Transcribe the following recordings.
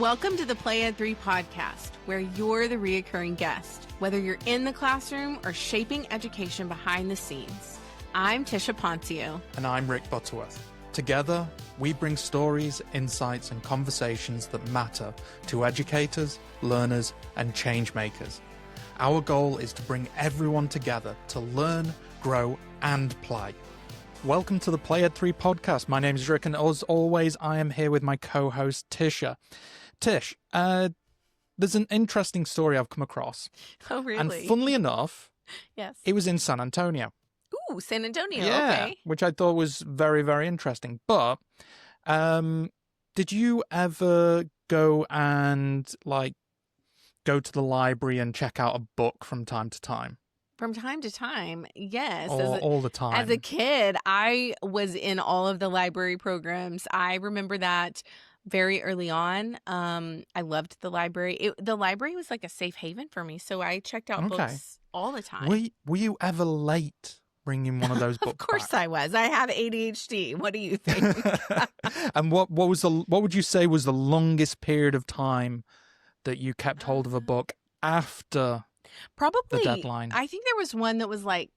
Welcome to the Play Ed 3 podcast, where you're the reoccurring guest, whether you're in the classroom or shaping education behind the scenes. I'm Tisha Poncio. And I'm Rick Butterworth. Together, we bring stories, insights, and conversations that matter to educators, learners, and change makers. Our goal is to bring everyone together to learn, grow, and play. Welcome to the Play Ed 3 podcast. My name is Rick, and as always, I am here with my co-host, Tisha. Tish, there's an interesting story I've come across. Oh, really? And funnily enough, yes, it was in San Antonio. Ooh, San Antonio, yeah, okay. Which I thought was very, very interesting. But did you ever go and, go to the library and check out a book from time to time? From time to time, yes. All the time. As a kid, I was in all of the library programs. I remember that very early on. I loved the library. The library was like a safe haven for me, so I checked out books all the time. Were you ever late bringing one of those books? Of course back? I was. I have ADHD. What do you think? And what would you say was the longest period of time that you kept hold of a book after probably the deadline? I think there was one that was like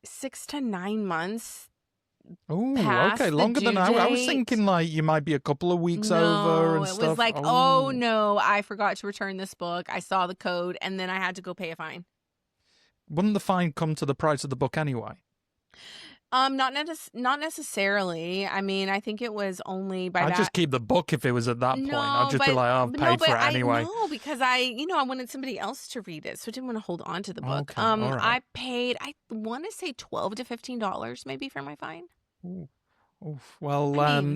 6 to 9 months. Oh, past okay, the longer than due I was date. thinking. You might be a couple of weeks over and stuff. It was like, oh no, I forgot to return this book. I saw the code, and then I had to go pay a fine. Wouldn't the fine come to the price of the book anyway? Not necessarily. I mean, I think it was only by I'd just keep the book if it was at that point. I'd just be like, oh, I've paid for it anyway. No, because I wanted somebody else to read it, so I didn't want to hold on to the book. Okay, all right. I paid, I want to say $12 to $15 maybe for my fine. Ooh. Oof. Well,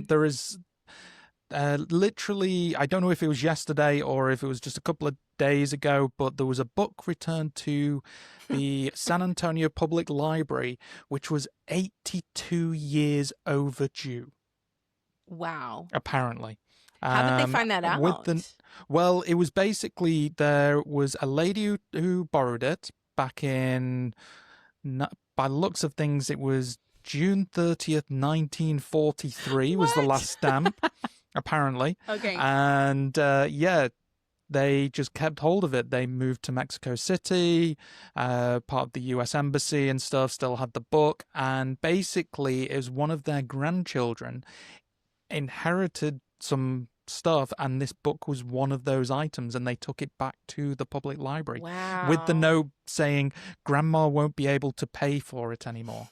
there is literally, I don't know if it was yesterday or if it was just a couple of days ago, but there was a book returned to the San Antonio Public Library, which was 82 years overdue. Wow. Apparently. How did they find that out? Well, it was basically, there was a lady who borrowed it back in, by the looks of things, it was June 30th, 1943 was the last stamp, apparently. Okay. And they just kept hold of it. They moved to Mexico City, part of the U.S. Embassy and stuff, still had the book. And basically, it was one of their grandchildren inherited some stuff, and this book was one of those items, and they took it back to the public library. Wow. With the note saying, Grandma won't be able to pay for it anymore.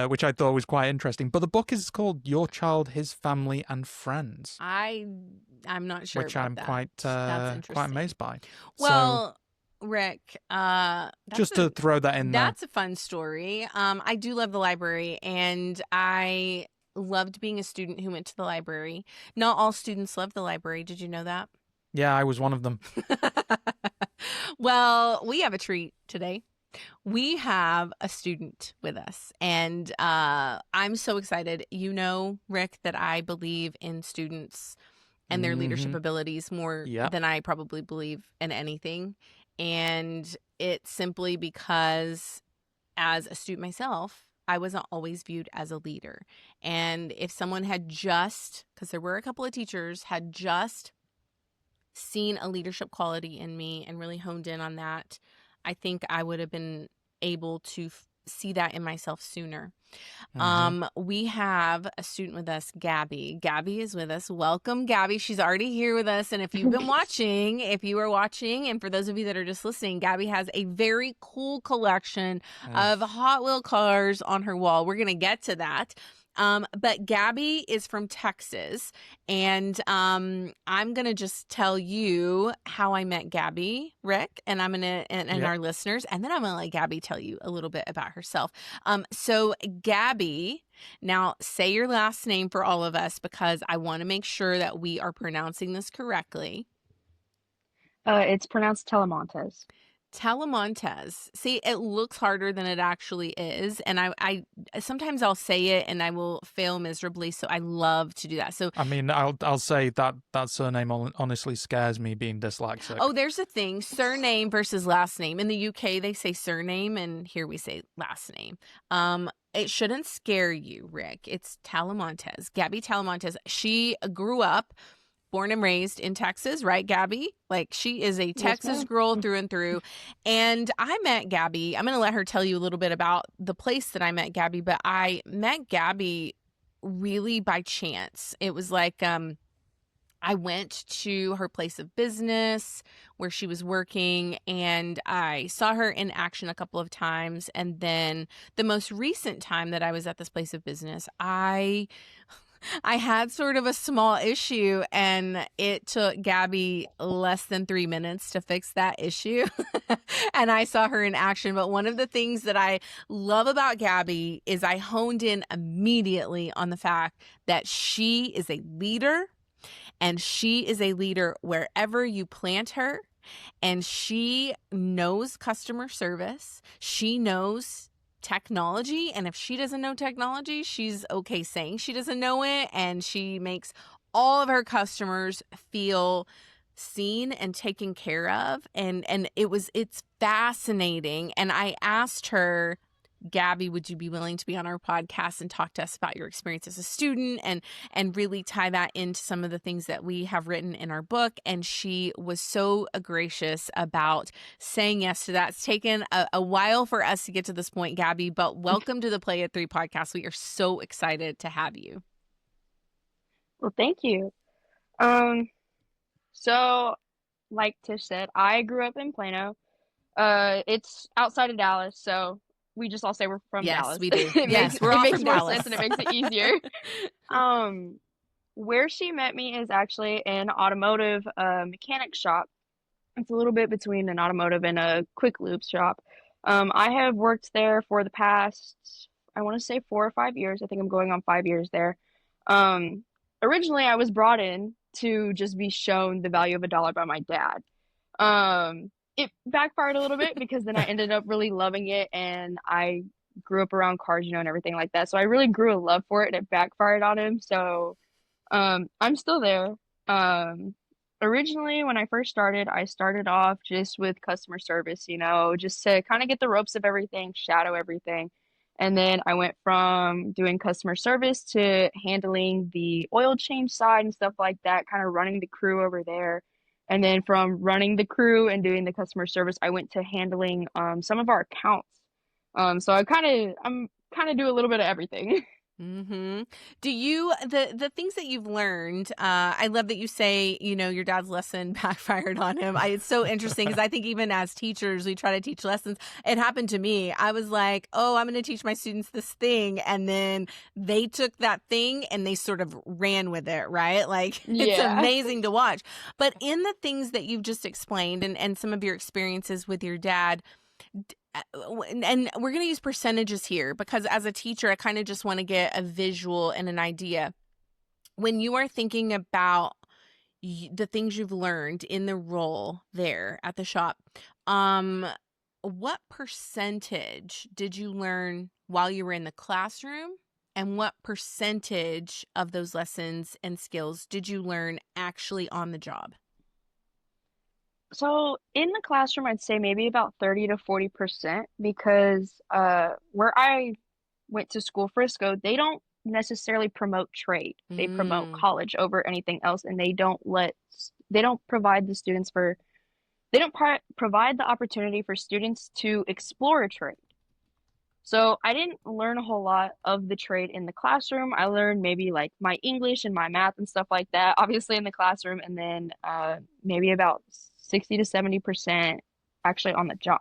Which I thought was quite interesting. But the book is called Your Child, His Family and Friends. I'm not sure which about I'm that. quite amazed by. Well, so, Rick, just to throw that in there. That's a fun story. I do love the library, and I loved being a student who went to the library. Not all students love the library. Did you know that? Yeah, I was one of them. Well, we have a treat today. We have a student with us, and I'm so excited. You know, Rick, that I believe in students and their leadership abilities more than I probably believe in anything. And it's simply because as a student myself, I wasn't always viewed as a leader. And if someone had just, because there were a couple of teachers, had just seen a leadership quality in me and really honed in on that, I think I would have been able to see that in myself sooner. We have a student with us, Gabby. Gabby is with us. Welcome, Gabby. She's already here with us. And if you've been watching, and for those of you that are just listening, Gabby has a very cool collection of Hot Wheel cars on her wall. We're going to get to that. But Gabby is from Texas, and I'm going to just tell you how I met Gabby, Rick, and I'm going to, and our listeners, and then I'm going to let Gabby tell you a little bit about herself. So Gabby, now say your last name for all of us, because I want to make sure that we are pronouncing this correctly. It's pronounced Talamantez. Talamantez. See, it looks harder than it actually is. And I sometimes I'll say it and I will fail miserably. So I love to do that. So I mean, I'll say that surname honestly scares me, being dyslexic. Oh, there's a thing. Surname versus last name. In the UK, they say surname, and here we say last name. It shouldn't scare you, Rick. It's Talamantez. Gabi Talamantez. She grew up born and raised in Texas, right, Gabby? Like, she is a Yes, Texas ma'am. girl through and through. And I met Gabby. I'm going to let her tell you a little bit about the place that I met Gabby, but I met Gabby really by chance. It was like, I went to her place of business where she was working, and I saw her in action a couple of times. And then the most recent time that I was at this place of business, I had sort of a small issue, and it took Gabby less than 3 minutes to fix that issue. And I saw her in action. But one of the things that I love about Gabby is I honed in immediately on the fact that she is a leader, and she is a leader wherever you plant her. And she knows customer service. She knows technology. And if she doesn't know technology, she's okay saying she doesn't know it. And she makes all of her customers feel seen and taken care of. And it's fascinating. And I asked her, Gabby, would you be willing to be on our podcast and talk to us about your experience as a student and really tie that into some of the things that we have written in our book? And she was so gracious about saying yes to that. It's taken a while for us to get to this point, Gabby, but welcome to the Play at 3 podcast. We are so excited to have you. Well, thank you. So like Tish said, I grew up in Plano. It's outside of Dallas, so we just all say we're from Yes, Dallas. we do. It Yes, makes we're it all makes from more Dallas. sense and it makes it easier. Um, where she met me is actually an automotive mechanic shop. It's a little bit between an automotive and a quick lube shop. I have worked there for the past, I want to say 4 or 5 years. I think I'm going on 5 years there. Um, Originally, I was brought in to just be shown the value of a dollar by my dad. It backfired a little bit because then I ended up really loving it, and I grew up around cars, and everything like that. So I really grew a love for it, and it backfired on him. So I'm still there. Um, Originally, when I first started, I started off just with customer service, just to kind of get the ropes of everything, shadow everything. And then I went from doing customer service to handling the oil change side and stuff like that, kind of running the crew over there. And then from running the crew and doing the customer service, I went to handling some of our accounts. So I'm kind of do a little bit of everything. Mm-hmm. Do you the things that you've learned? I love that you say your dad's lesson backfired on him. It's so interesting because I think even as teachers, we try to teach lessons. It happened to me. I was like, "Oh, I'm going to teach my students this thing," and then they took that thing and they sort of ran with it. Right? Like it's Yeah. amazing to watch. But in the things that you've just explained and some of your experiences with your dad. And we're going to use percentages here because as a teacher, I kind of just want to get a visual and an idea. When you are thinking about the things you've learned in the role there at the shop, what percentage did you learn while you were in the classroom? And what percentage of those lessons and skills did you learn actually on the job? So in the classroom, I'd say maybe about 30 to 40% because where I went to school, Frisco, they don't necessarily promote trade. They promote Mm, college over anything else, and they don't provide the students for they don't provide the opportunity for students to explore a trade. So I didn't learn a whole lot of the trade in the classroom. I learned maybe like my English and my math and stuff like that, obviously in the classroom, and then maybe about 60 to 70% actually on the job.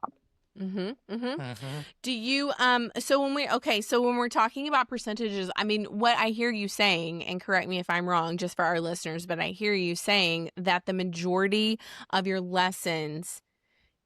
mm-hmm, mm-hmm. Mm-hmm. Do you so when we're talking about percentages, I mean what I hear you saying, and correct me if I'm wrong just for our listeners, but I hear you saying that the majority of your lessons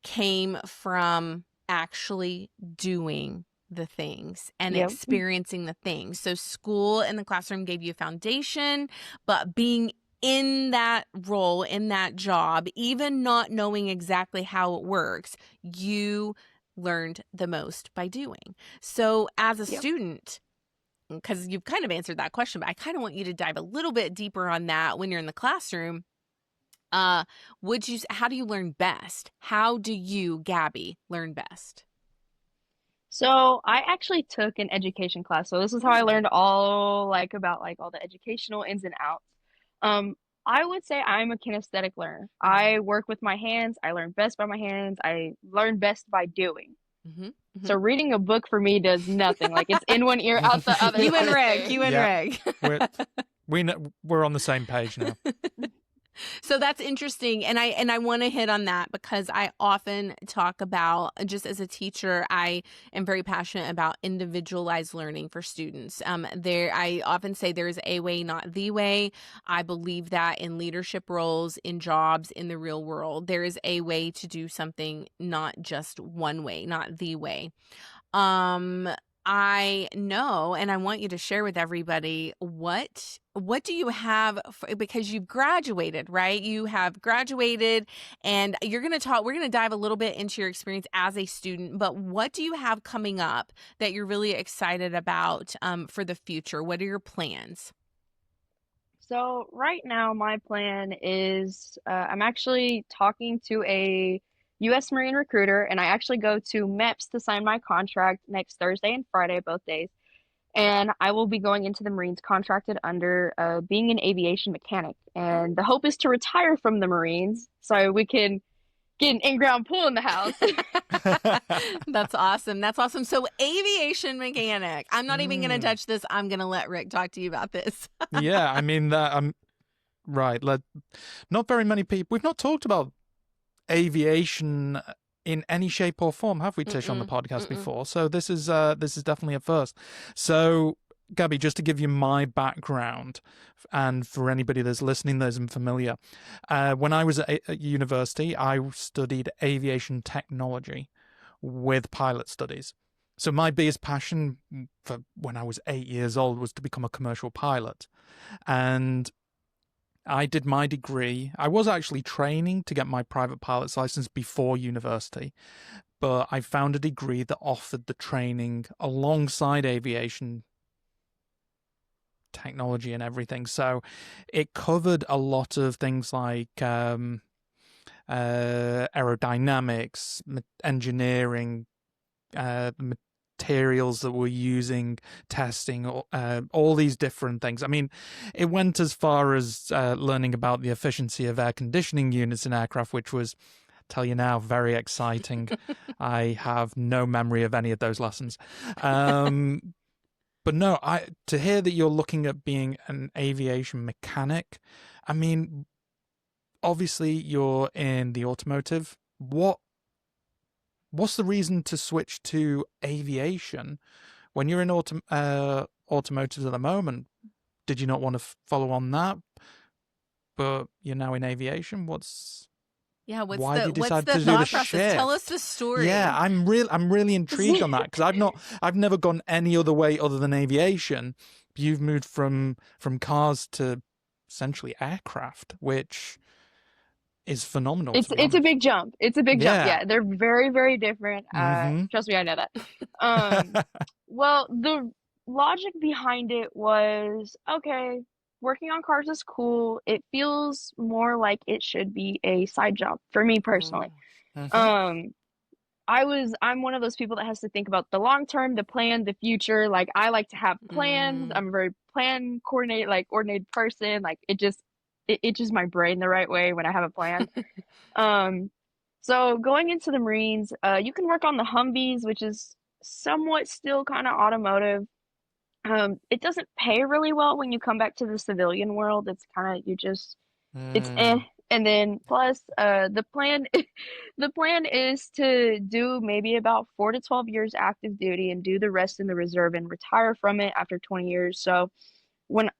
came from actually doing the things and Yep. experiencing the things. So school and the classroom gave you a foundation, but being in that role, in that job, even not knowing exactly how it works, you learned the most by doing. So as a Yep. student, because you've kind of answered that question, but I kind of want you to dive a little bit deeper on that when you're in the classroom. How do you learn best? How do you, Gabby, learn best? So I actually took an education class. So this is how I learned all about all the educational ins and outs. Um, I would say I'm a kinesthetic learner. I work with my hands. I learn best by my hands. I learn best by doing. Mm-hmm. So reading a book for me does nothing. Like it's in one ear, out the other. You and Rick. honestly. You and Yeah. Rick. We're on the same page now. So that's interesting, and I want to hit on that because I often talk about, just as a teacher, I am very passionate about individualized learning for students. I often say there is a way, not the way. I believe that in leadership roles, in jobs, in the real world, there is a way to do something, not just one way, not the way. I know, and I want you to share with everybody what do you have because you've graduated, right? You have graduated, and we're going to dive a little bit into your experience as a student, but what do you have coming up that you're really excited about for the future? What are your plans? So right now, my plan is I'm actually talking to a U.S. Marine recruiter, and I actually go to MEPS to sign my contract next Thursday and Friday, both days. And I will be going into the Marines contracted under being an aviation mechanic. And the hope is to retire from the Marines so we can get an in-ground pool in the house. That's awesome. That's awesome. So aviation mechanic. I'm not even going to touch this. I'm going to let Rick talk to you about this. Yeah, I mean, right. Not very many people. We've not talked about aviation in any shape or form, have we, Tish, on the podcast before? So this is definitely a first. So, Gabby, just to give you my background, and for anybody that's listening that isn't familiar, when I was at university, I studied aviation technology with pilot studies. So my biggest passion for when I was 8 years old was to become a commercial pilot, and I did my degree. I was actually training to get my private pilot's license before university, but I found a degree that offered the training alongside aviation technology and everything. So it covered a lot of things like aerodynamics, engineering, materials that we're using, testing, all these different things. I mean, it went as far as learning about the efficiency of air conditioning units in aircraft, which was, tell you now, very exciting. I have no memory of any of those lessons. But no, to hear that you're looking at being an aviation mechanic, I mean, obviously you're in the automotive. What's the reason to switch to aviation when you're in automotive at the moment? Did you not want to follow on that, but you're now in aviation? Yeah, why what's do you the decide to do thought the process? shift? Tell us the story. Yeah, I'm really intrigued on that because I've never gone any other way other than aviation. You've moved from cars to essentially aircraft, which is phenomenal. It's a big jump. It's a big jump. Yeah, they're very, very different. Trust me, I know that. Well, the logic behind it was, okay, working on cars is cool. It feels more like it should be a side job for me personally. I'm one of those people that has to think about the long term, the plan, the future. Like I like to have plans. I'm a very coordinated person. Like it just my brain the right way when I have a plan. So going into the Marines, you can work on the Humvees, which is somewhat still kind of automotive. It doesn't pay really well when you come back to the civilian world. It's kind of it's and then plus the plan the plan is to do maybe about 4 to 12 years active duty and do the rest in the reserve and retire from it after 20 years. So when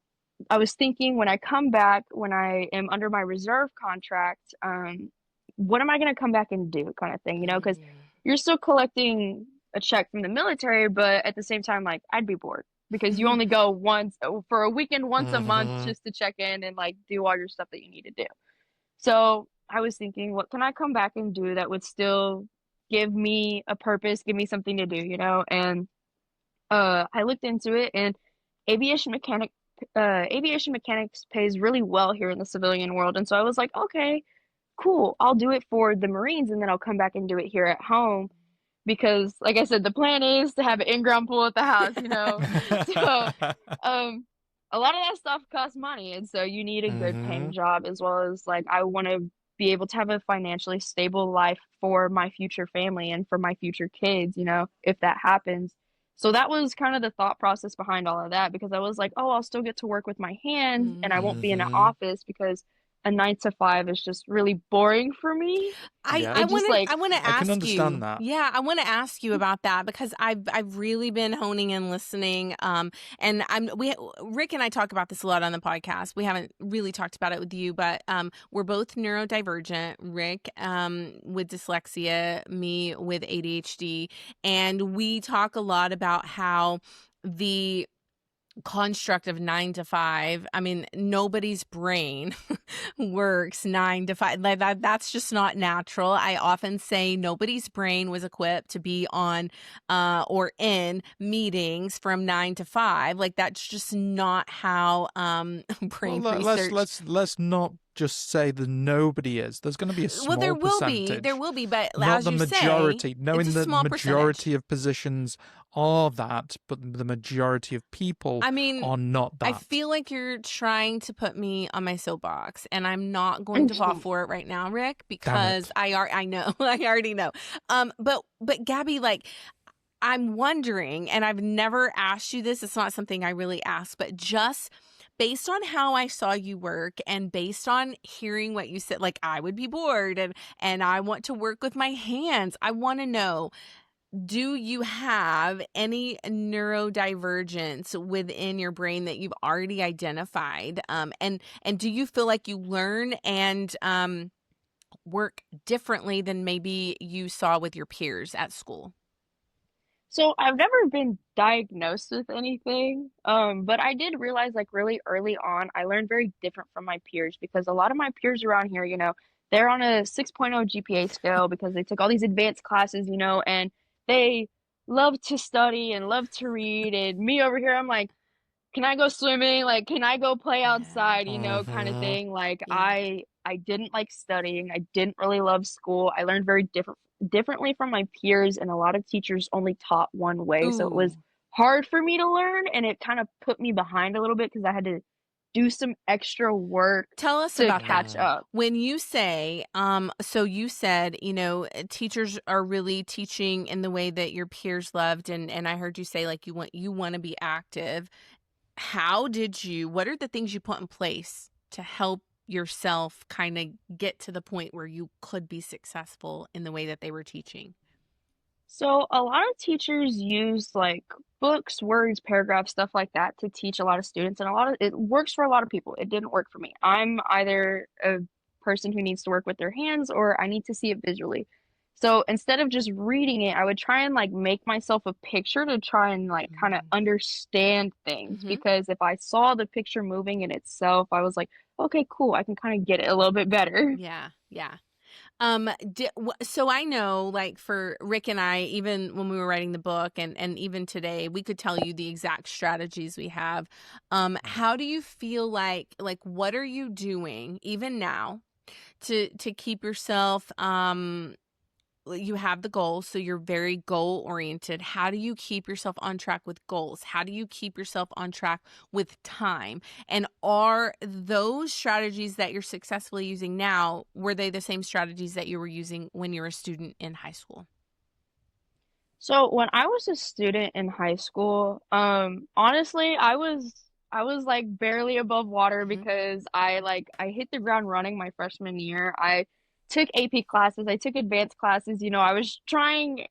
I was thinking when I come back, when I am under my reserve contract, what am I going to come back and do kind of thing, because you're still collecting a check from the military, but at the same time, like I'd be bored because you only go once for a weekend, once a month just to check in and like do all your stuff that you need to do. So I was thinking, what can I come back and do that would still give me a purpose, give me something to do, and I looked into it, and aviation mechanics pays really well here in the civilian world. And so I was like, okay, cool. I'll do it for the Marines and then I'll come back and do it here at home. Because like I said, the plan is to have an in-ground pool at the house, So a lot of that stuff costs money, and so you need a good paying Mm-hmm. job, as well as like I want to be able to have a financially stable life for my future family and for my future kids, if that happens. So that was kind of the thought process behind all of that, because I was like, oh, I'll still get to work with my hands and I won't be in an Mm-hmm. office, because a 9 to 5 is just really boring for me. Yeah, I It want just to like, I want to I can ask understand you. that. Yeah, I want to ask you about that because I've really been honing and listening. And we Rick and I talk about this a lot on the podcast. We haven't really talked about it with you, but we're both neurodivergent. Rick with dyslexia, me with ADHD, and we talk a lot about how the construct of 9 to 5. I mean, nobody's brain works 9 to 5. Like that's just not natural. I often say nobody's brain was equipped to be on or in meetings from 9 to 5. Like that's just not how Well, brain research. let's not just say that nobody is. There's going to be a Well, there small will be, percentage, but not as the you say, majority. it's a Knowing the small percentage. majority of positions are that, but the majority of people I mean, are not I that. feel like you're trying to put me on my soapbox, and I'm not going to fall for it right now, Rick, Damn because it. I know I already know. But Gabby, like I'm wondering, and I've never asked you this. It's not something I really ask, but just based on how I saw you work and based on hearing what you said, like I would be bored and I want to work with my hands. I want to know, do you have any neurodivergence within your brain that you've already identified? And do you feel like you learn and work differently than maybe you saw with your peers at school? so I've never been diagnosed with anything, but I did realize like really early on, I learned very different from my peers, because a lot of my peers around here, they're on a 6.0 GPA scale because they took all these advanced classes, and they love to study and love to read. And me over here, I'm like, can I go swimming? Like, can I go play Yeah. outside, kind of Mm-hmm. thing. Like Yeah. I didn't like studying. I didn't really love school. I learned very differently from my peers, and a lot of teachers only taught one way. So it was Ooh. hard for me to learn, and it kind of put me behind a little bit because I had to do some extra work Tell us to about that. catch up. When you say, so you said, teachers are really teaching in the way that your peers loved, and I heard you say like you want to be active. What are the things you put in place to help yourself kind of get to the point where you could be successful in the way that they were teaching? So a lot of teachers use like books, words, paragraphs, stuff like that to teach a lot of students, and a lot of it works for a lot of people. It didn't work for me. I'm either a person who needs to work with their hands, or I need to see it visually. So instead of just reading it, I would try and like make myself a picture to try and like kind of understand things, Mm-hmm. because if I saw the picture moving in itself, I was like, okay, cool, I can kind of get it a little bit better. Yeah, yeah. So I know, like for Rick and I, even when we were writing the book, and even today, we could tell you the exact strategies we have. How do you feel like what are you doing even now to keep yourself you have the goals, so you're very goal oriented. How do you keep yourself on track with goals? How do you keep yourself on track with time? And are those strategies that you're successfully using now, were they the same strategies that you were using when you were a student in high school? So when I was a student in high school, honestly, I was like barely above water, Hmm. because I hit the ground running my freshman year. I took AP classes, I took advanced classes, I was trying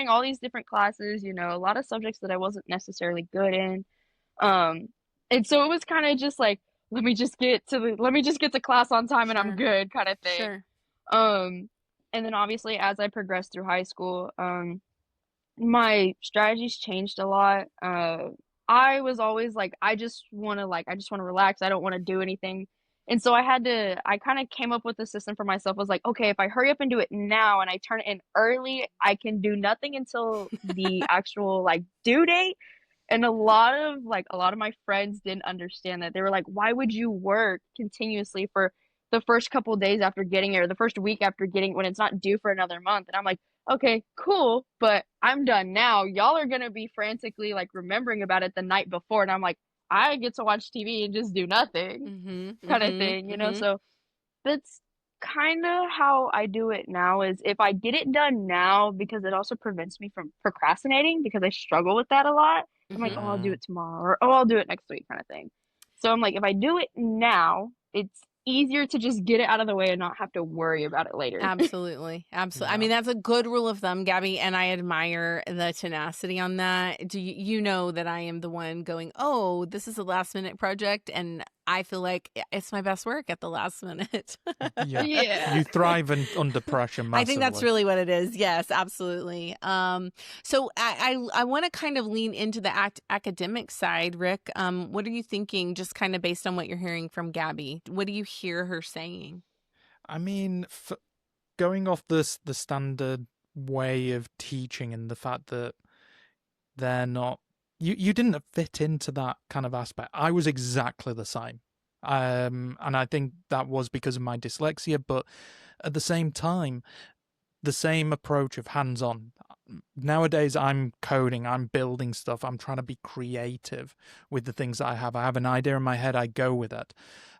all these different classes, a lot of subjects that I wasn't necessarily good in. Um, and so it was kind of just like, let me just get to class on time and I'm Sure, good, kind of thing. sure. Um, and then obviously as I progressed through high school, my strategies changed a lot. I was always like, I just want to relax. I don't want to do anything. And so I kind of came up with a system for myself. Was like, okay, if I hurry up and do it now and I turn it in early, I can do nothing until the actual like due date. And a lot of my friends didn't understand that. They were like, "Why would you work continuously for the first couple of days after getting it, or the first week after getting when it's not due for another month?" And I'm like, "Okay, cool, but I'm done now. Y'all are gonna be frantically like remembering about it the night before." And I'm like, I get to watch TV and just do nothing Mm-hmm. kind of Mm-hmm. thing, you know? Mm-hmm. So that's kind of how I do it now is if I get it done now, because it also prevents me from procrastinating because I struggle with that a lot. I'm like, Mm-hmm. oh, I'll do Mm, it tomorrow or oh, I'll do it next week kind of thing. So I'm like, if I do it now, it's easier to just get it out of the way and not have to worry about it later. Absolutely. Absolutely. I yeah. mean, that's a good rule of thumb, Gabby, and I admire the tenacity on that. Do you know that I am the one going, "Oh, this is a last minute project," and I feel like it's my best work at the last minute. Yeah. Yeah. You thrive under pressure I think that's massively. really what it is. Yes, absolutely. So I want to kind of lean into the academic side, Rick. What are you thinking, just kind of based on what you're hearing from Gabby? What do you hear her saying? I mean, going off the standard way of teaching and the fact that they're not, you didn't fit into that kind of aspect. I was exactly the same. And I think that was because of my dyslexia, but at the same time, the same approach of hands-on. Nowadays, I'm coding, I'm building stuff, I'm trying to be creative with the things that I have. I have an idea in my head, I go with it.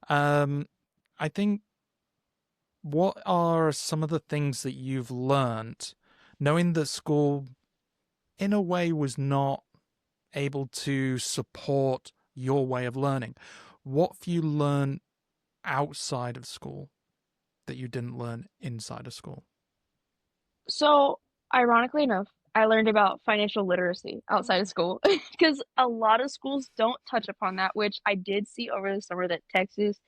I think, what are some of the things that you've learned, knowing that school, in a way, was not able to support your way of learning? What have you learned outside of school that you didn't learn inside of school? So, ironically enough, I learned about financial literacy outside of school because a lot of schools don't touch upon that, which I did see over the summer that Texas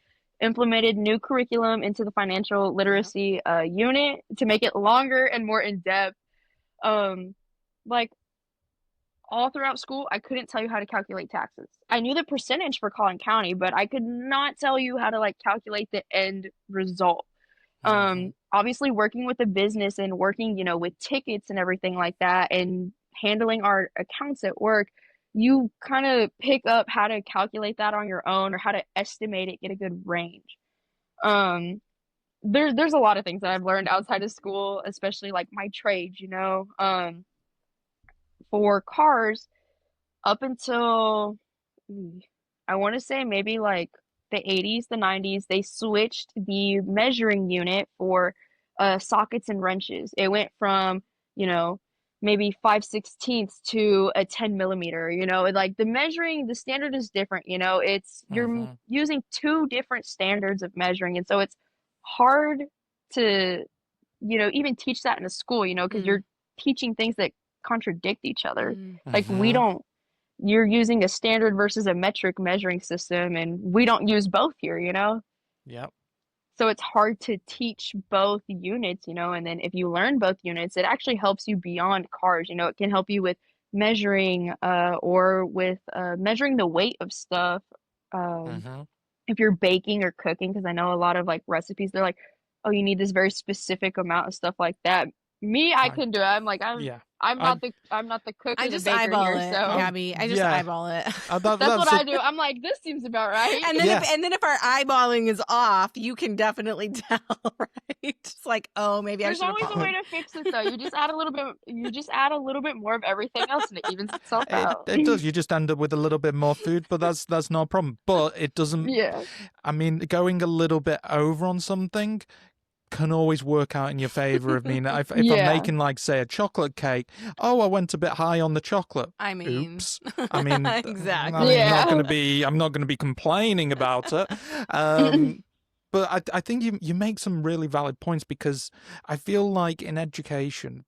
implemented new curriculum into the financial Yeah. literacy unit to make it longer and more in depth. Um, like all throughout school, I couldn't tell you how to calculate taxes. I knew the percentage for Collin County, but I could not tell you how to like calculate the end result. Mm-hmm. Obviously working with a business and working, you know, with tickets and everything like that and handling our accounts at work, you kind of pick up how to calculate that on your own or how to estimate it, get a good range. Um, there's a lot of things that I've learned outside of school, especially like my trades, you know. For cars, up until I want to say maybe like the 80s, the 90s, they switched the measuring unit for sockets and wrenches. It went from, you know, maybe 5/16 to a 10 millimeter, you know, and like the measuring, the standard is different, you know, it's you're Mm-hmm. using two different standards of measuring. And so it's hard to, you know, even teach that in a school, you know, because Mm, you're teaching things that contradict each other. mm, Like we Mm-hmm. don't you're using a standard versus a metric measuring system, and we don't use both here, you know? Yep. So it's hard to teach both units, you know, and then if you learn both units, it actually helps you beyond cars, you know, it can help you with measuring or with measuring the weight of stuff. Um, Mm-hmm. if you're baking or cooking, because I know a lot of like recipes, they're like, oh, you need this very specific amount of stuff like that. Me, I I can do it. I'm like, Yeah. I'm I not the cook I or the just baker eyeball here, it, so Gabby. I just yeah. eyeball it. that's what That's I it. do. I'm like, this seems about right. Yeah. And then if our eyeballing is off, you can definitely tell, right? It's like, oh, maybe I There's should have always a way followed. to fix it though. You just add a little bit more of everything else and it evens itself It out. it does. You just end up with a little bit more food, but that's no problem. But it doesn't. Yeah. I mean, going a little bit over on something can always work out in your favor. I mean, if I'm Yeah. making, like, say, a chocolate cake, oh, I went a bit high on the chocolate. I mean, Oops. I mean, exactly. Yeah. I'm not gonna be complaining about it. Um, but I think you make some really valid points, because I feel like in education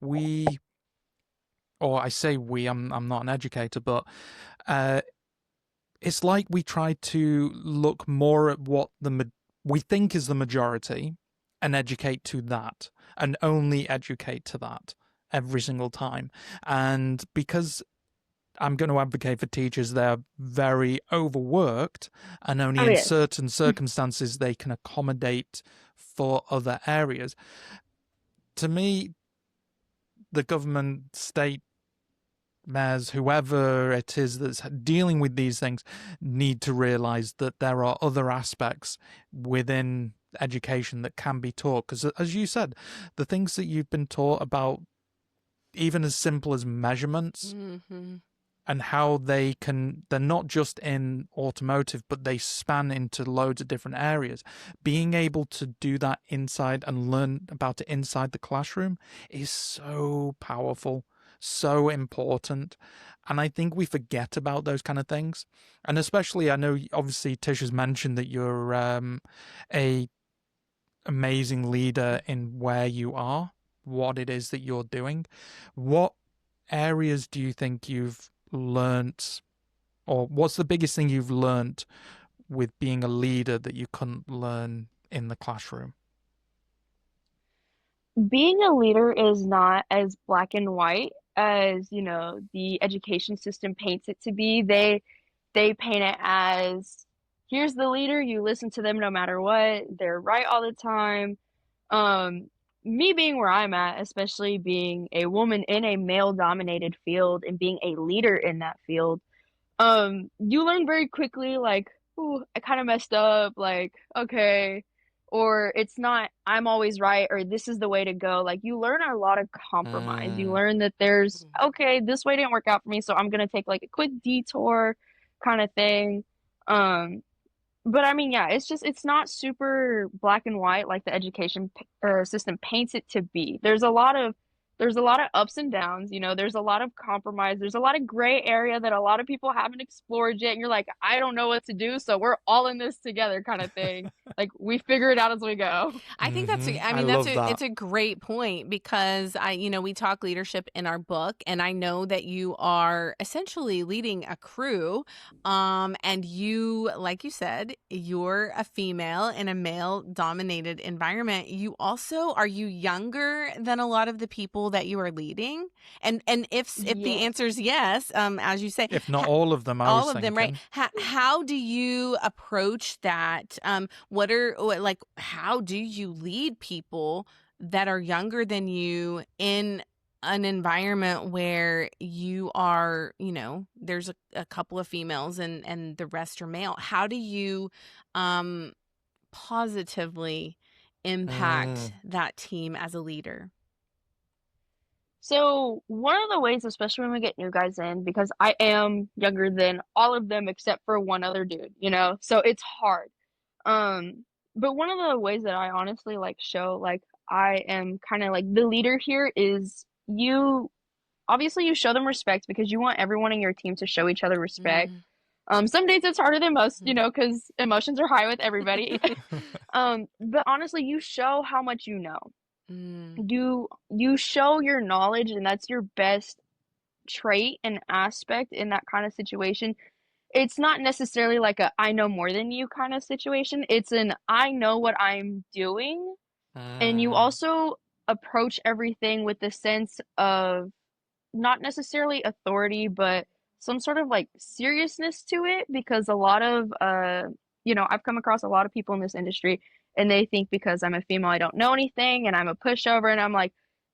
or I say we, I'm not an educator, but uh, it's like we try to look more at what we think is the majority and educate to that, and only educate to that every single time. And because I'm going to advocate for teachers, they're very overworked, and only Oh in yes. certain circumstances they can accommodate for other areas. To me, the government, state, mayors, whoever it is that's dealing with these things, need to realize that there are other aspects within education that can be taught. Because, as you said, the things that you've been taught about, even as simple as measurements, Hmm. and how they're not just in automotive, but they span into loads of different areas. Being able to do that inside and learn about it inside the classroom is so powerful, so important. And I think we forget about those kind of things. And especially, I know obviously Tisha's mentioned that you're a amazing leader in where you are, what it is that you're doing. What areas do you think you've learnt, or what's the biggest thing you've learnt with being a leader that you couldn't learn in the classroom? Being a leader is not as black and white as, the education system paints it to be. They paint it as, here's the leader, you listen to them no matter what, they're right all the time. Um, Me being where I'm at, especially being a woman in a male dominated field and being a leader in that field, you learn very quickly, like, ooh, I kind of messed up, like, okay, or it's not, I'm always right, or this is the way to go. Like, you learn a lot of compromise. You Mm, learn that there's, okay, this way didn't work out for me, so I'm gonna take like a quick detour kind of thing. Um, but I mean, yeah, it's not super black and white like the education system paints it to be. There's a lot of ups and downs, there's a lot of compromise, there's a lot of gray area that a lot of people haven't explored yet, and you're like, I don't know what to do, so we're all in this together kind of thing. Like, we figure it out as we go. I think I I mean, love it's that. a great point because we talk leadership in our book, and I know that you are essentially leading a crew. And you, like you said, you're a female in a male dominated environment. Are you younger than a lot of the people that you are leading? And if the Yes. answer is yes, as you say, If not all of them, I all was of them, right? thinking. How do you approach that? How do you lead people that are younger than you in an environment where you are, there's a couple of females and the rest are male? How do you um, positively impact Mm, that team as a leader? So one of the ways, especially when we get new guys in, because I am younger than all of them except for one other dude, so it's hard. But one of the ways that I honestly like show like I am kind of like the leader here is, you obviously you show them respect because you want everyone in your team to show each other respect. Mm. Some days it's harder than most, because emotions are high with everybody. But honestly, you show how much you know. Mm. You show your knowledge, and that's your best trait and aspect in that kind of situation. It's not necessarily like a I know more than you kind of situation. It's an I know what I'm doing. And you mm, also approach everything with the sense of not necessarily authority, but some sort of like seriousness to it, because a lot of I've come across a lot of people in this industry, and they think because I'm a female I don't know anything and I'm a pushover, and I'm like,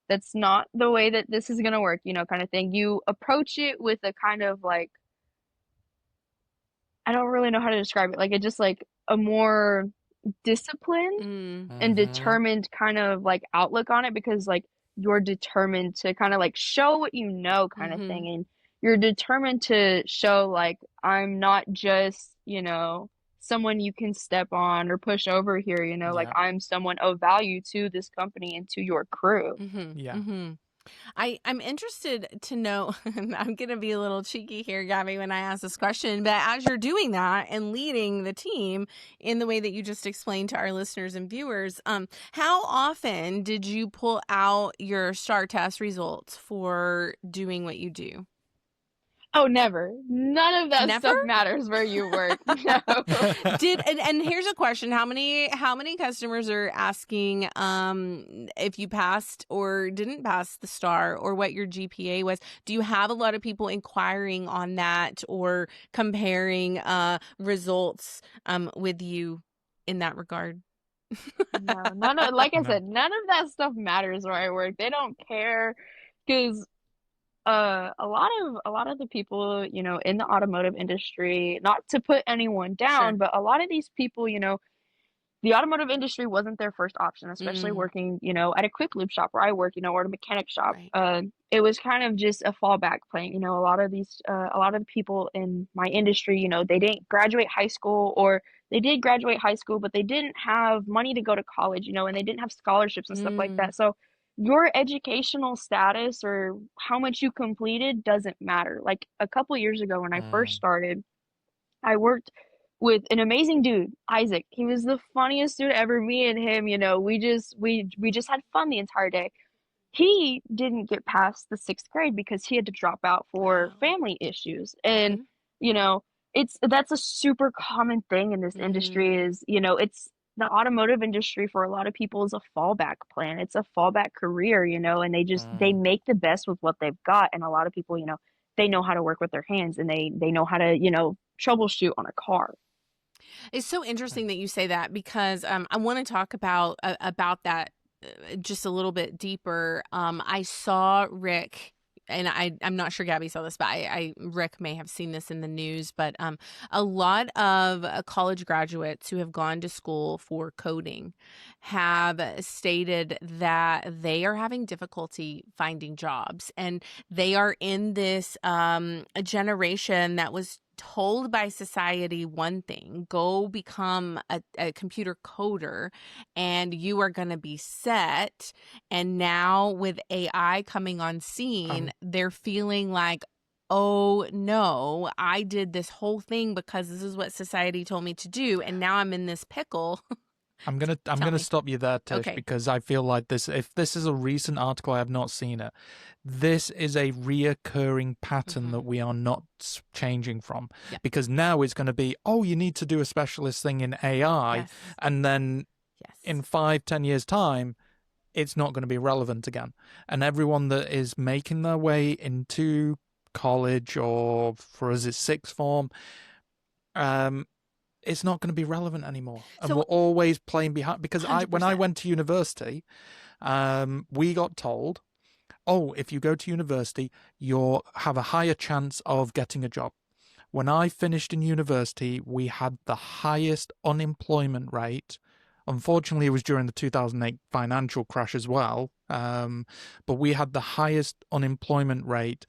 that's not the way that this is going to work, kind of thing. You approach it with a kind of like, I don't really know how to describe it. Like, it just like a more disciplined Mm. and mhm, determined kind of like outlook on it, because like you're determined to kind of like show what you know kind of Mm-hmm. thing, and you're determined to show like I'm not just, someone you can step on or push over here, like yeah, I'm someone of value to this company and to your crew. Mm-hmm. yeah. Mm-hmm. I'm interested to know, and I'm going to be a little cheeky here, Gabby, when I ask this question, but as you're doing that and leading the team in the way that you just explained to our listeners and viewers, how often did you pull out your STAR test results for doing what you do? Oh, never. None of that Never? stuff matters where you work. No. And here's a question. How many customers are asking if you passed or didn't pass the star or what your GPA was? Do you have a lot of people inquiring on that or comparing results with you in that regard? No, none of, like I No. said, none of that stuff matters where I work. They don't care, because a lot of the people, in the automotive industry, not to put anyone down, Sure. but a lot of these people, the automotive industry wasn't their first option, especially Mm, working, at a quick lube shop where I work, or at a mechanic shop. right. It was kind of just a fallback plan. A lot of the people in my industry, they didn't graduate high school, or they did graduate high school, but they didn't have money to go to college, and they didn't have scholarships and stuff like Mm, that. So your educational status or how much you completed doesn't matter. Like a couple years ago when I first Mm, started, I worked with an amazing dude, Isaac. He was the funniest dude ever. Me and him, we just had fun the entire day. He didn't get past the sixth grade because he had to drop out for oh, family issues. And, mhm, you know, that's a super common thing in this industry mm. is, it's the automotive industry for a lot of people is a fallback plan. It's a fallback career, and they mm. make the best with what they've got. And a lot of people, they know how to work with their hands, and they know how to, troubleshoot on a car. It's so interesting that you say that because I want to talk about that just a little bit deeper. I saw Rick, and I'm not sure Gabby saw this, but Rick may have seen this in the news. But a lot of college graduates who have gone to school for coding have stated that they are having difficulty finding jobs, and they are in this a generation that was told by society one thing: go become a computer coder and you are going to be set. And now with AI coming on scene, I'm they're feeling like, oh no, I did this whole thing because this is what society told me to do, and now I'm in this pickle. I'm Tell gonna me. stop you there, Tish, Okay. because I feel like this. If this is a recent article, I have not seen it. This is a reoccurring pattern Mm-hmm. that we are not changing from, Yeah. because now it's going to be, oh, you need to do a specialist thing in AI, Yes. and then Yes. in 5-10 years' time, it's not going to be relevant again. And everyone that is making their way into college, or for us, it's sixth form, um, it's not going to be relevant anymore. And we're So always playing behind, because when I 100%. went to university, we got told, oh, if you go to university, you'll have a higher chance of getting a job. When I finished in university, we had the highest unemployment rate. Unfortunately, it was during the 2008 financial crash as well. But we had the highest unemployment rate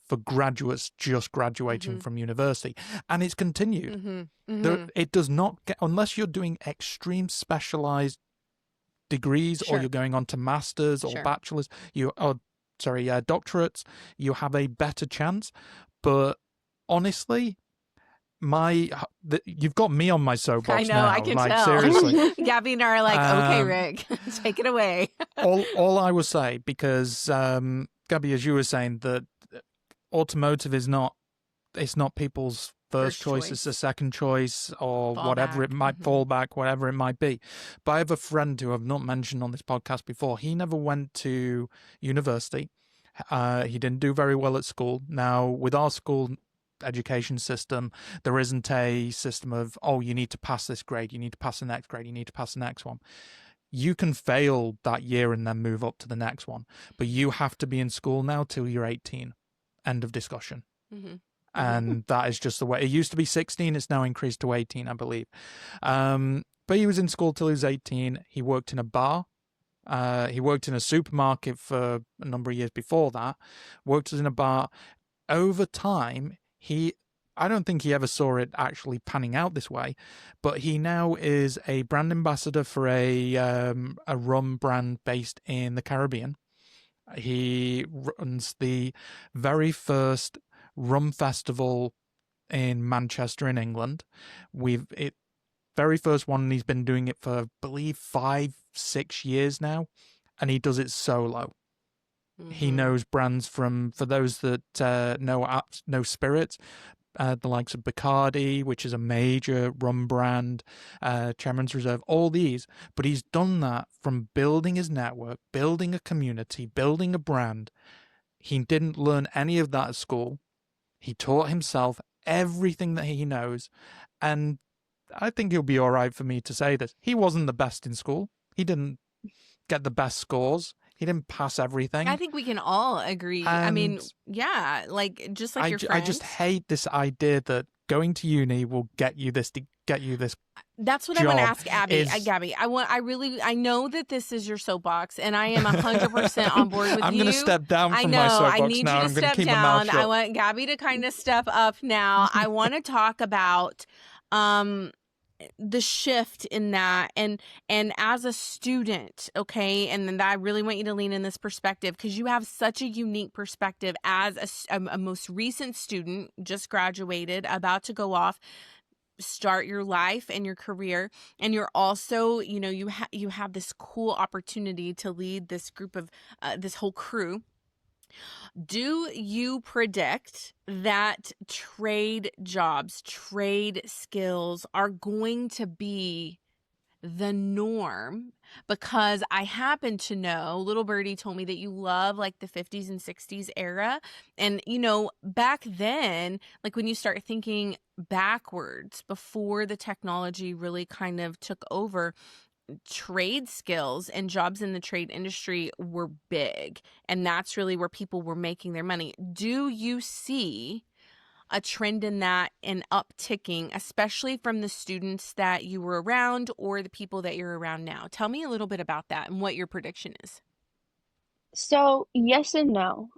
for graduates just graduating Mm-hmm. from university. And it's continued. Mm-hmm. Mm-hmm. It does not get, unless you're doing extreme specialized degrees, or Sure. you're going on to masters or Sure. bachelors, doctorates, you have a better chance. But honestly, you've got me on my I soapbox know, I now. can Like, tell. seriously. Gabby and I are like, okay, Um, Rick, take it away. all I will say, because Gabby, as you were saying, that automotive is not, it's not people's first First choice, it's a choice, second choice, or whatever fallback. it might Mm-hmm. fall back, whatever it might be. But I have a friend who I've not mentioned on this podcast before. He never went to university. He didn't do very well at school. Now, with our school education system, there isn't a system of, oh, you need to pass this grade, you need to pass the next grade, you need to pass the next one. You can fail that year and then move up to the next one, but you have to be in school now till you're 18. End of discussion. Mm-hmm. Mm-hmm. And that is just the way. It used to be 16, it's now increased to 18, I believe. But he was in school till he was 18. He worked in a bar. He worked in a supermarket for a number of years before that. Worked in a bar. Over time, I don't think he ever saw it actually panning out this way, but he now is a brand ambassador for a rum brand based in the Caribbean. He runs the very first rum festival in Manchester in England. Very first one, and he's been doing it for, I believe, 5-6 years now, and he does it solo. He Mm-hmm. knows brands for those that know spirits, the likes of Bacardi, which is a major rum brand, Chairman's Reserve, all these. But he's done that from building his network, building a community, building a brand. He didn't learn any of that at school. He taught himself everything that he knows. And I think it'll be all right for me to say this. He wasn't the best in school. He didn't get the best scores. He didn't pass everything. I think we can all agree. I mean, And yeah, like just like your I just friend. hate this idea that going to uni will get you this That's what I want to job ask Abby. is- Gabby, I know that this is your soapbox, and I am 100% on board with I'm you. going to step down I from know. my I soapbox need now. you I'm to going to step keep my mouth down. shut. I want Gabby to kind of step up now. I want to talk about the shift in that, and as a student, okay, and then I really want you to lean in this perspective, because you have such a unique perspective as a most recent student, just graduated, about to go off, start your life and your career, and you're also, you have this cool opportunity to lead this group of this whole crew. Do you predict that trade jobs, trade skills are going to be the norm? Because I happen to know, little birdie told me that you love like the 50s and 60s era. And, back then, like when you start thinking backwards, before the technology really kind of took over, trade skills and jobs in the trade industry were big. And that's really where people were making their money. Do you see a trend in that, and upticking, especially from the students that you were around or the people that you're around now? Tell me a little bit about that and what your prediction is. So yes and no.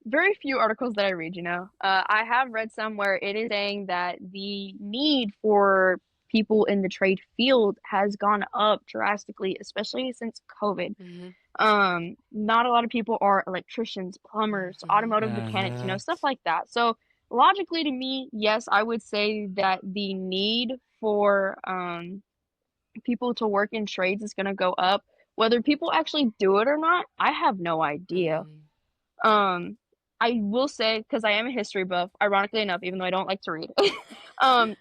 Very few articles that I read, I have read some where it is saying that the need for people in the trade field has gone up drastically, especially since COVID. Not a lot of people are electricians, plumbers, automotive mechanics, stuff like that. So logically to me, yes, I would say that the need for people to work in trades is going to go up. Whether people actually do it or not, I have no idea. Um, I will say, because I am a history buff, ironically enough, even though I don't like to read,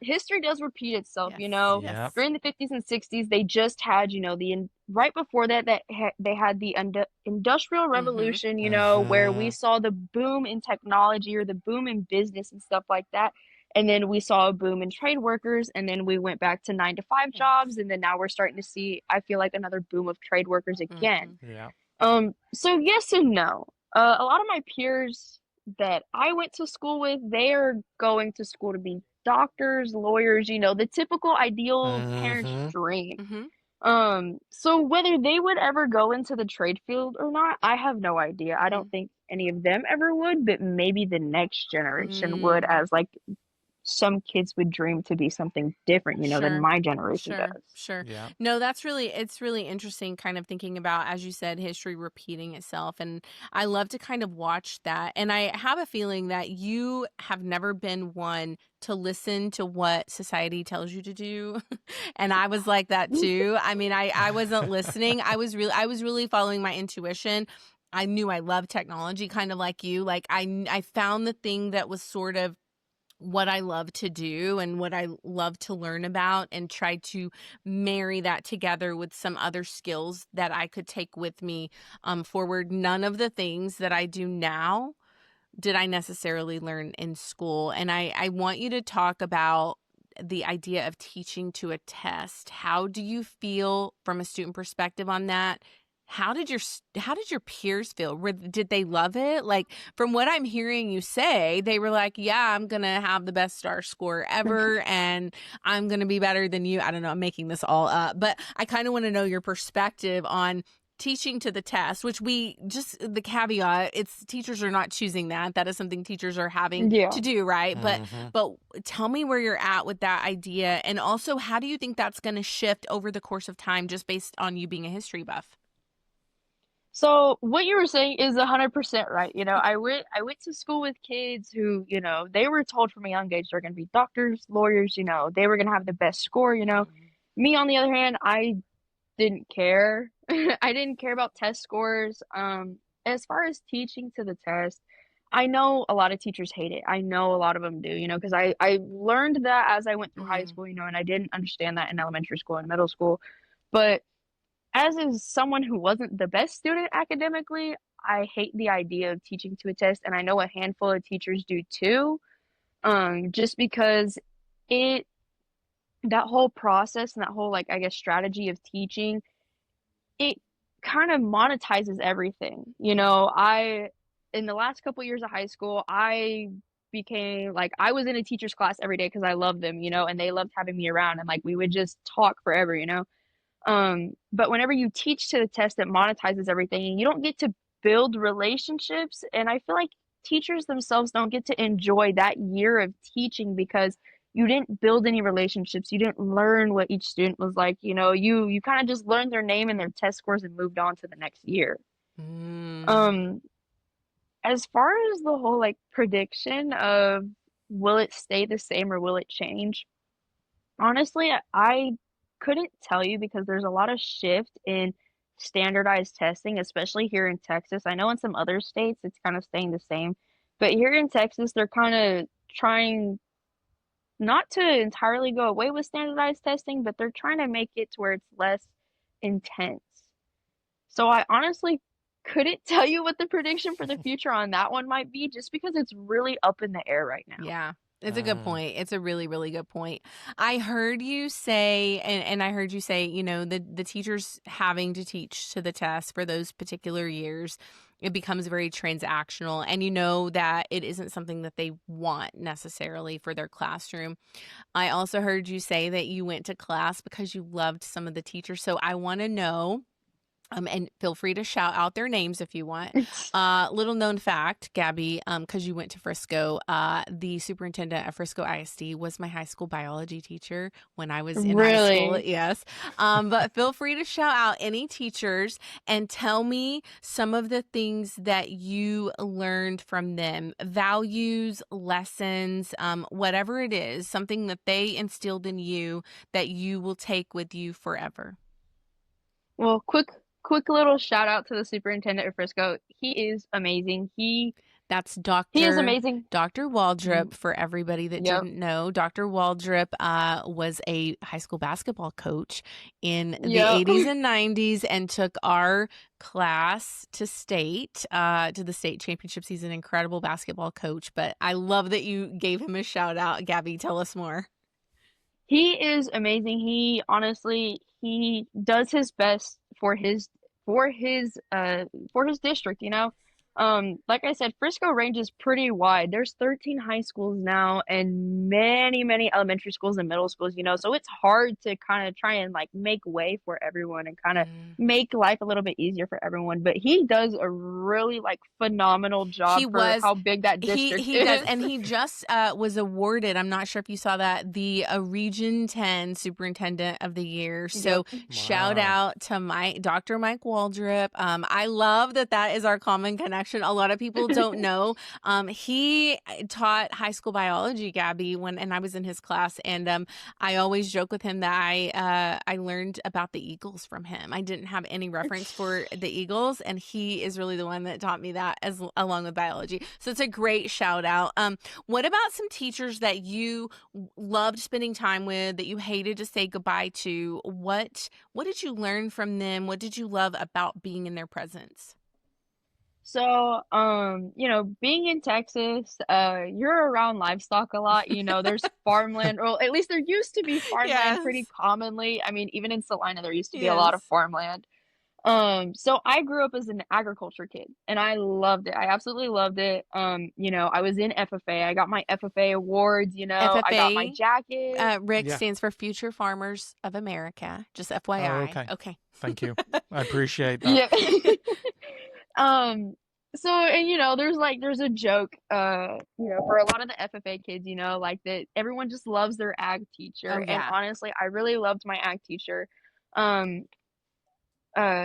history does repeat itself, Yes. During the 50s and 60s, they just had, right before that, they had the Industrial Revolution, where we saw the boom in technology, or the boom in business and stuff like that. And then we saw a boom in trade workers, and then we went back to 9-to-5 jobs, and then now we're starting to see, I feel like, another boom of trade workers again. So yes and no. A lot of my peers that I went to school with, they are going to school to be doctors, lawyers, the typical ideal parent's dream. So whether they would ever go into the trade field or not, I have no idea. I don't think any of them ever would, but maybe the next generation would, as like some kids would dream to be something different, than my generation does. Sure. Yeah. No, it's really interesting, kind of thinking about, as you said, history repeating itself. And I love to kind of watch that. And I have a feeling that you have never been one to listen to what society tells you to do. And I was like that too. I mean, I wasn't listening. I was really following my intuition. I knew I loved technology, kind of like you. Like I found the thing that was sort of what I love to do and what I love to learn about, and try to marry that together with some other skills that I could take with me forward. None of the things that I do now did I necessarily learn in school. And I want you to talk about the idea of teaching to a test. How do you feel from a student perspective on that? How did your peers feel? Did they love it? Like, from what I'm hearing you say, they were like, yeah, I'm going to have the best star score ever, and I'm going to be better than you. I don't know. I'm making this all up, but I kind of want to know your perspective on teaching to the test, which the caveat, it's teachers are not choosing that. That is something teachers are having to do, right? But tell me where you're at with that idea. And also, how do you think that's going to shift over the course of time, just based on you being a history buff? So what you were saying is 100% right. I went to school with kids who, they were told from a young age they're going to be doctors, lawyers, they were going to have the best score. Me, on the other hand, I didn't care. I didn't care about test scores. As far as teaching to the test, I know a lot of teachers hate it. I know a lot of them do, because I learned that as I went through high school, and I didn't understand that in elementary school and middle school. But as is someone who wasn't the best student academically, I hate the idea of teaching to a test, and I know a handful of teachers do too. Just because that whole process and that whole, like, I guess, strategy of teaching, it kind of monetizes everything. In the last couple years of high school, I became like, I was in a teacher's class every day because I loved them, you know, and they loved having me around, and like we would just talk forever, you know. But whenever you teach to the test, it monetizes everything, and you don't get to build relationships. And I feel like teachers themselves don't get to enjoy that year of teaching because you didn't build any relationships. You didn't learn what each student was like. You know, you kind of just learned their name and their test scores and moved on to the next year. Mm. Um, as far as the whole like prediction of will it stay the same or will it change? Honestly, I couldn't tell you because there's a lot of shift in standardized testing, especially here in Texas. I know in some other states it's kind of staying the same, but here in Texas, they're kind of trying not to entirely go away with standardized testing, but they're trying to make it to where it's less intense. So I honestly couldn't tell you what the prediction for the future on that one might be just because it's really up in the air right now. Yeah. It's a good point. It's a really, really good point. I heard you say, and I heard you say, you know, the teachers having to teach to the test for those particular years, it becomes very transactional. And you know that it isn't something that they want necessarily for their classroom. I also heard you say that you went to class because you loved some of the teachers. So I want to know. And feel free to shout out their names if you want. Little known fact, Gabby, because you went to Frisco, the superintendent at Frisco ISD was my high school biology teacher when I was in high school. Really? Yes. But feel free to shout out any teachers and tell me some of the things that you learned from them, values, lessons, whatever it is, something that they instilled in you that you will take with you forever. Well, quick little shout out to the superintendent of Frisco. He is amazing. That's He is amazing. Dr. Waldrop, for everybody that Yep. didn't know. Dr. Waldrop was a high school basketball coach in the Yep. 80s and 90s and took our class to state, to the state championships. He's an incredible basketball coach, but I love that you gave him a shout out. Gabby, tell us more. He is amazing. He honestly, he does his best for his district, you know. Like I said, Frisco ranges pretty wide. There's 13 high schools now and many elementary schools and middle schools, you know. So it's hard to kind of try and like make way for everyone and kind of make life a little bit easier for everyone. But he does a really like phenomenal job for how big that district he is. does, and he just was awarded. I'm not sure if you saw that, the Region 10 Superintendent of the Year. So shout out to Dr. Mike Waldrop. I love that is our common connection. A lot of people don't know. He taught high school biology, Gabby, and I was in his class, and I always joke with him that I learned about the Eagles from him. I didn't have any reference for the Eagles, and he is really the one that taught me that along with biology. So it's a great shout out. What about some teachers that you loved spending time with that you hated to say goodbye to? What did you learn from them? What did you love about being in their presence? So, you know, being in Texas, you're around livestock a lot. You know, there's farmland, or at least there used to be farmland pretty commonly. I mean, even in Salina, there used to be a lot of farmland. So I grew up as an agriculture kid and I loved it. I absolutely loved it. You know, I was in FFA. I got my FFA awards, you know, I got my jacket. Rick stands for Future Farmers of America. Just FYI. Oh, okay. Thank you. I appreciate that. Yeah. So, and you know, there's a joke, you know, for a lot of the FFA kids, you know, like that everyone just loves their ag teacher. Oh, yeah. And honestly, I really loved my ag teacher.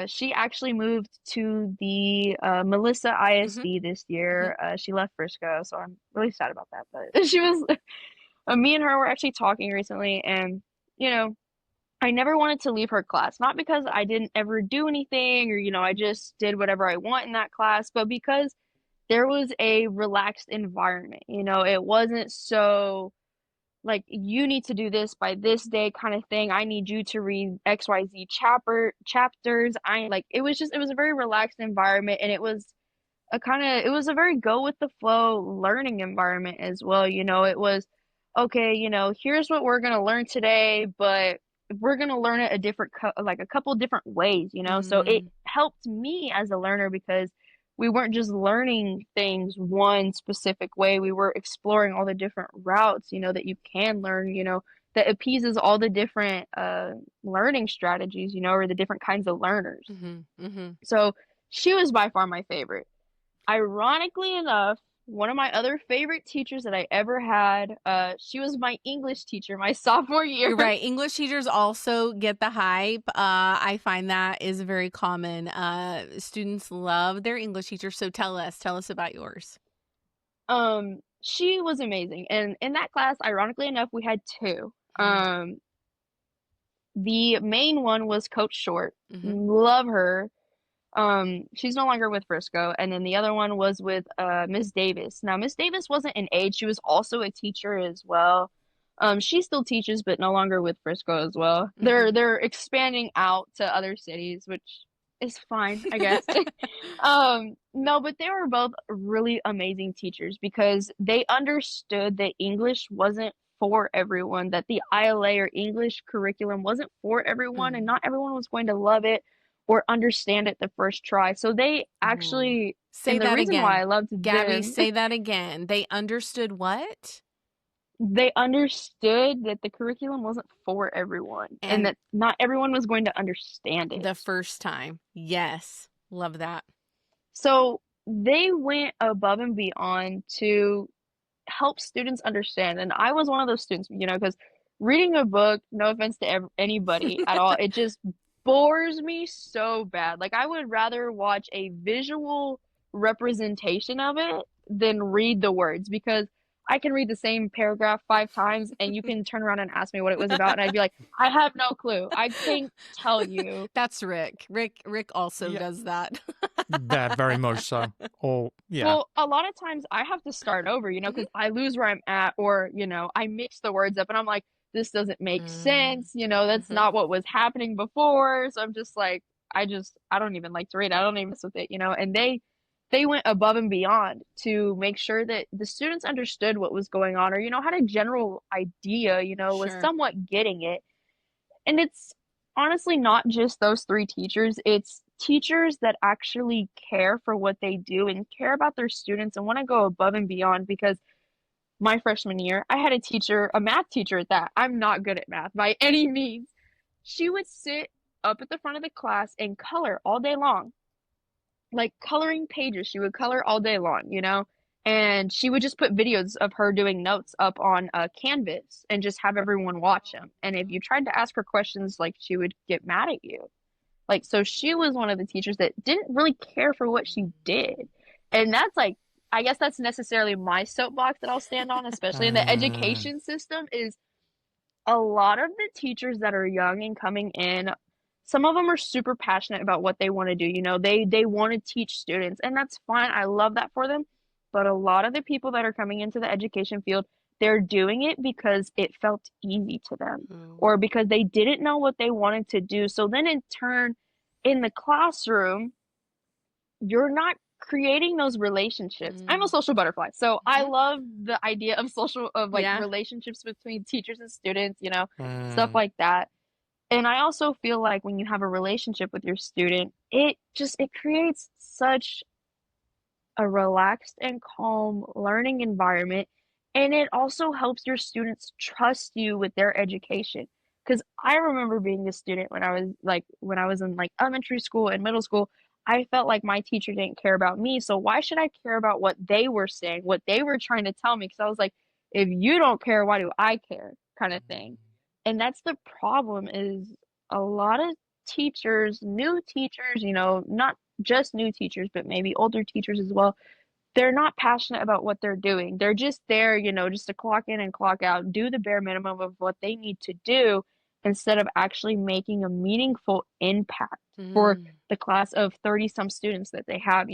She actually moved to the Melissa ISD this year. She left Frisco, so I'm really sad about that. But she was, me and her were actually talking recently, and you know, I never wanted to leave her class, not because I didn't ever do anything or, you know, I just did whatever I want in that class, but because there was a relaxed environment. You know, it wasn't so like you need to do this by this day kind of thing. I need you to read XYZ chapters. It was a very relaxed environment, and it was a very go with the flow learning environment as well. You know, it was okay, you know, here's what we're going to learn today, but we're going to learn it a couple different ways, you know? So it helped me as a learner because we weren't just learning things one specific way. We were exploring all the different routes, that you can learn, that appeases all the different learning strategies, or the different kinds of learners. Mm-hmm. Mm-hmm. So she was by far my favorite. Ironically enough, one of my other favorite teachers that I ever had, she was my English teacher my sophomore year. You're right. English teachers also get the hype. I find that is very common. Students love their English teacher. So tell us about yours. She was amazing. And in that class, ironically enough, we had two. Mm-hmm. The main one was Coach Short. Mm-hmm. Love her. She's no longer with Frisco. And then the other one was with Miss Davis. Now, Miss Davis wasn't an aide. She was also a teacher as well. She still teaches, but no longer with Frisco as well. Mm-hmm. They're expanding out to other cities, which is fine, I guess. No, but they were both really amazing teachers because they understood that English wasn't for everyone, that the ILA or English curriculum wasn't for everyone, and not everyone was going to love it or understand it the first try. So they actually, Say and the that reason again. why I loved Gabby, them, say that again. They understood what? they understood that the curriculum wasn't for everyone and And that not everyone was going to understand it. the first time. Yes. Love that. So they went above and beyond to help students understand. And I was one of those students, because reading a book, no offense to anybody at all, it just bores me so bad. Like, I would rather watch a visual representation of it than read the words because I can read the same paragraph 5 times and you can turn around and ask me what it was about and I'd be like, I have no clue. I can't tell you. That's Rick. Rick also Yeah. does that. Yeah, very much so. Or yeah. Well, a lot of times I have to start over, because I lose where I'm at or, I mix the words up and I'm like, this doesn't make sense. That's not what was happening before. So I'm just like, I don't even like to read. I don't even mess with it, and they went above and beyond to make sure that the students understood what was going on or, had a general idea, was Sure. somewhat getting it. And it's honestly not just those three teachers, it's teachers that actually care for what they do and care about their students and want to go above and beyond because my freshman year, I had a math teacher at that. I'm not good at math by any means. She would sit up at the front of the class and color all day long. Like coloring pages, she would color all day long, and she would just put videos of her doing notes up on a canvas and just have everyone watch them. And if you tried to ask her questions, like she would get mad at you. Like, so she was one of the teachers that didn't really care for what she did. And that's like, I guess that's necessarily my soapbox that I'll stand on, especially in the education system, is a lot of the teachers that are young and coming in, some of them are super passionate about what they want to do. They want to teach students, and that's fine. I love that for them. But a lot of the people that are coming into the education field, they're doing it because it felt easy to them or because they didn't know what they wanted to do. So then in turn, in the classroom, you're not creating those relationships. I'm a social butterfly. So I love the idea of relationships between teachers and students, stuff like that. And I also feel like when you have a relationship with your student, it creates such a relaxed and calm learning environment. And it also helps your students trust you with their education. Because I remember being a student when I was in like elementary school and middle school, I felt like my teacher didn't care about me. So why should I care about what they were saying, what they were trying to tell me? Because I was like, if you don't care, why do I care? Kind of thing. And that's the problem is a lot of teachers, new teachers, not just new teachers, but maybe older teachers as well, they're not passionate about what they're doing. They're just there, just to clock in and clock out, do the bare minimum of what they need to do instead of actually making a meaningful impact for the class of 30 some students that they have,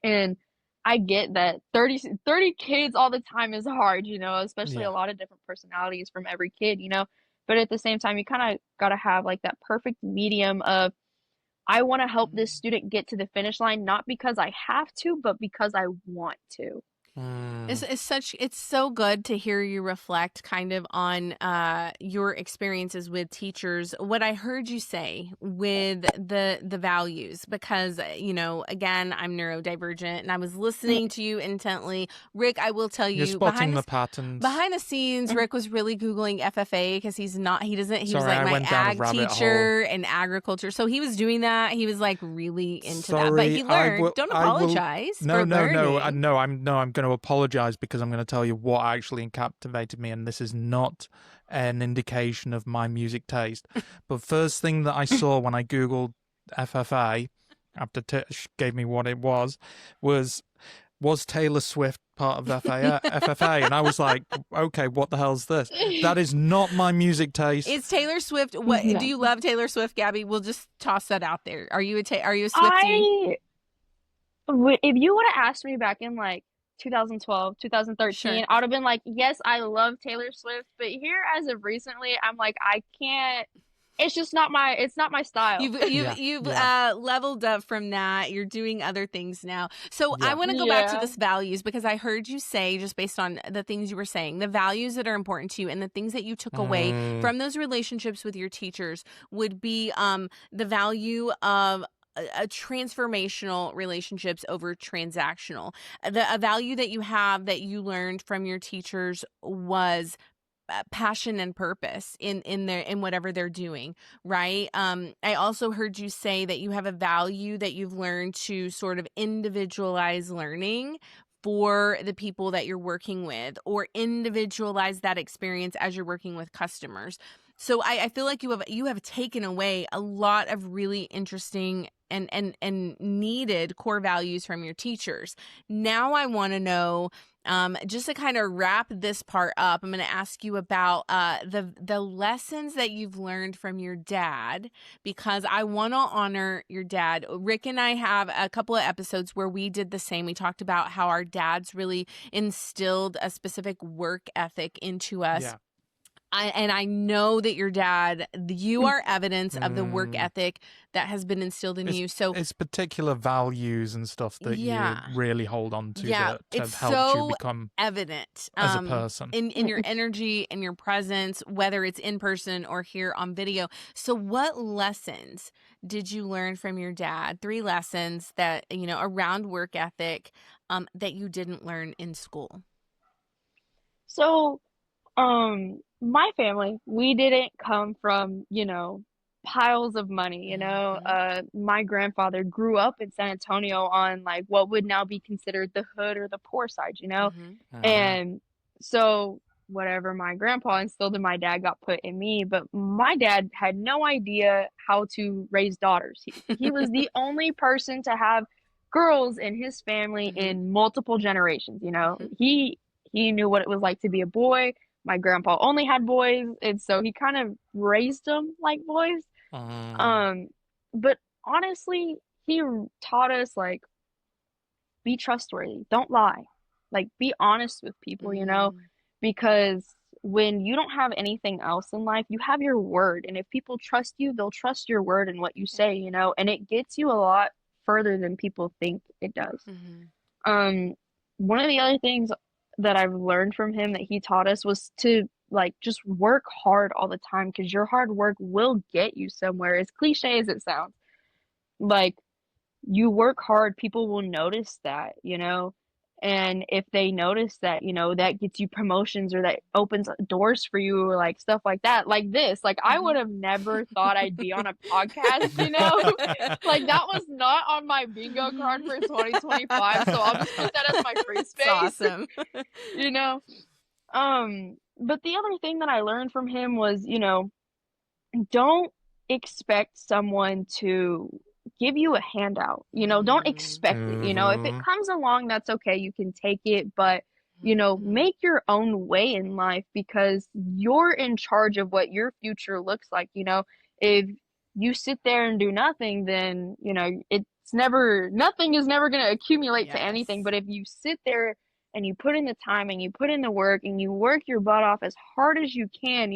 And I get that 30 kids all the time is hard, especially a lot of different personalities from every kid, But at the same time, you kind of got to have like that perfect medium of I want to help this student get to the finish line, not because I have to, but because I want to. It's so good to hear you reflect kind of on your experiences with teachers. What I heard you say with the values, because again, I'm neurodivergent, and I was listening to you intently. Rick, I will tell You're you spotting the patterns. behind the scenes, Rick was really Googling FFA because he was Sorry, like I my went down a ag rabbit teacher in agriculture. So he was doing that. He was like really into that. But Sorry, he learned. Don't apologize for learning. I'm going to apologize because I'm going to tell you what actually captivated me, and this is not an indication of my music taste. But first thing that I saw when I Googled FFA, after Tish gave me what it was Taylor Swift part of FFA? And I was like, okay, what the hell's this? That is not my music taste. It's Taylor Swift. What No. do you love Taylor Swift, Gabby? We'll just toss that out there. Are you a Swiftie? If you would have asked me back in like 2012, 2013, Sure. I would have been like, yes, I love Taylor Swift. But here, as of recently, I'm like, I can't. It's just not my style. You've leveled up from that. You're doing other things now. So I want to go back to this values, because I heard you say, just based on the things you were saying, the values that are important to you and the things that you took away from those relationships with your teachers would be the value of a transformational relationships over transactional. A value that you have that you learned from your teachers was passion and purpose in whatever they're doing, right? I also heard you say that you have a value that you've learned to sort of individualize learning for the people that you're working with, or individualize that experience as you're working with customers. So I feel like you have taken away a lot of really interesting and needed core values from your teachers. Now I want to know, just to kind of wrap this part up, I'm going to ask you about the lessons that you've learned from your dad, because I want to honor your dad. Rick and I have a couple of episodes where we did the same. We talked about how our dads really instilled a specific work ethic into us. Yeah. I know that your dad, you are evidence of the work ethic that has been instilled in you. So it's particular values and stuff that you really hold on to that have helped you become evident as a person in your energy and your presence, whether it's in person or here on video. So what lessons did you learn from your dad? 3 lessons that, around work ethic, that you didn't learn in school. So, my family, we didn't come from, piles of money, my grandfather grew up in San Antonio on like what would now be considered the hood or the poor side, and so whatever my grandpa instilled in my dad got put in me, but my dad had no idea how to raise daughters. He was the only person to have girls in his family in multiple generations, he knew what it was like to be a boy. My grandpa only had boys, and so he kind of raised them like boys. But honestly, he taught us like, be trustworthy, don't lie, like be honest with people, because when you don't have anything else in life, you have your word, and if people trust you, they'll trust your word and what you say, and it gets you a lot further than people think it does. One of the other things that I've learned from him that he taught us was to like just work hard all the time, because your hard work will get you somewhere. As cliche as it sounds, like you work hard, people will notice that, and if they notice that, that gets you promotions or that opens doors for you or like stuff like that, like this, like I would have never thought I'd be on a podcast, like that was not on my bingo card for 2025, so I'll just put that as my free space. That's awesome. But the other thing that I learned from him was, don't expect someone to give you a handout, don't expect it, if it comes along, that's okay, you can take it, but make your own way in life, because you're in charge of what your future looks like. If you sit there and do nothing, then nothing is never going to accumulate to anything. But if you sit there and you put in the time and you put in the work and you work your butt off as hard as you can,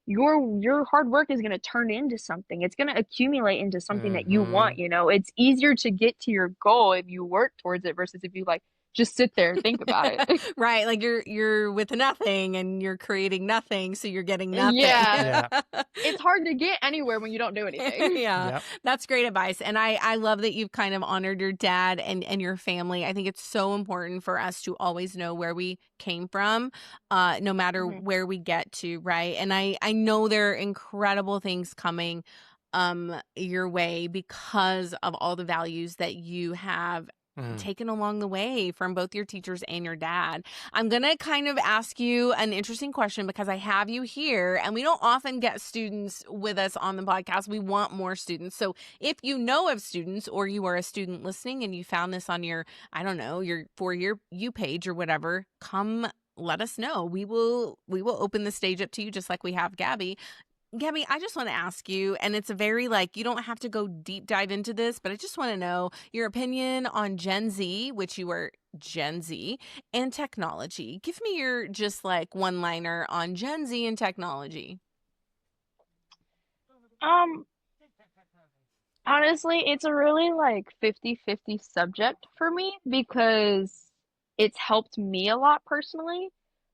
your hard work is going to turn into something. It's going to accumulate into something that you want. It's easier to get to your goal if you work towards it versus if you like just sit there and think about it. Right, like you're with nothing and you're creating nothing, so you're getting nothing. Yeah. Yeah. It's hard to get anywhere when you don't do anything. Yeah, Yep. that's great advice. And I love that you've kind of honored your dad and your family. I think it's so important for us to always know where we came from, no matter Mhm. where we get to, right? And I know there are incredible things coming your way because of all the values that you have taken along the way from both your teachers and your dad. I'm going to kind of ask you an interesting question because I have you here and we don't often get students with us on the podcast. We want more students. So if you know of students or you are a student listening and you found this on your, I don't know, your for-year U page or whatever, come let us know. We will open the stage up to you just like we have Gabby. Gabby, I just want to ask you, and it's a very you don't have to go deep dive into this, but I just want to know your opinion on Gen Z, which you are Gen Z, and technology. Give me your just one-liner on Gen Z and technology. Um, Honestly, it's a really 50-50 subject for me because it's helped me a lot personally,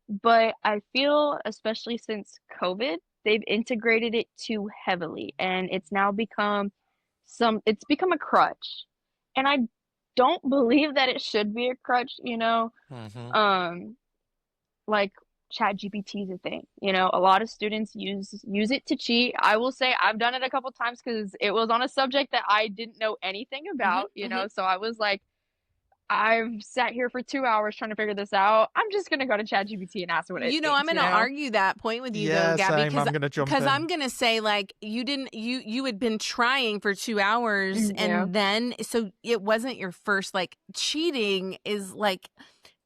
but I feel especially since COVID, they've integrated it too heavily and it's become a crutch. And I don't believe that it should be a crutch, you know. Mm-hmm. Like ChatGPT is a thing. You know, a lot of students use it to cheat. I will say I've done it a couple times because it was on a subject that I didn't know anything about, you know. So I was like, I've sat here for 2 hours trying to figure this out. I'm just gonna go to ChatGPT and ask what it I'm thinks, going to argue that point with you though, Yeah, Gabby, same. I'm going to jump in. I'm going to say you had been trying for 2 hours Yeah. and then so it wasn't your first cheating is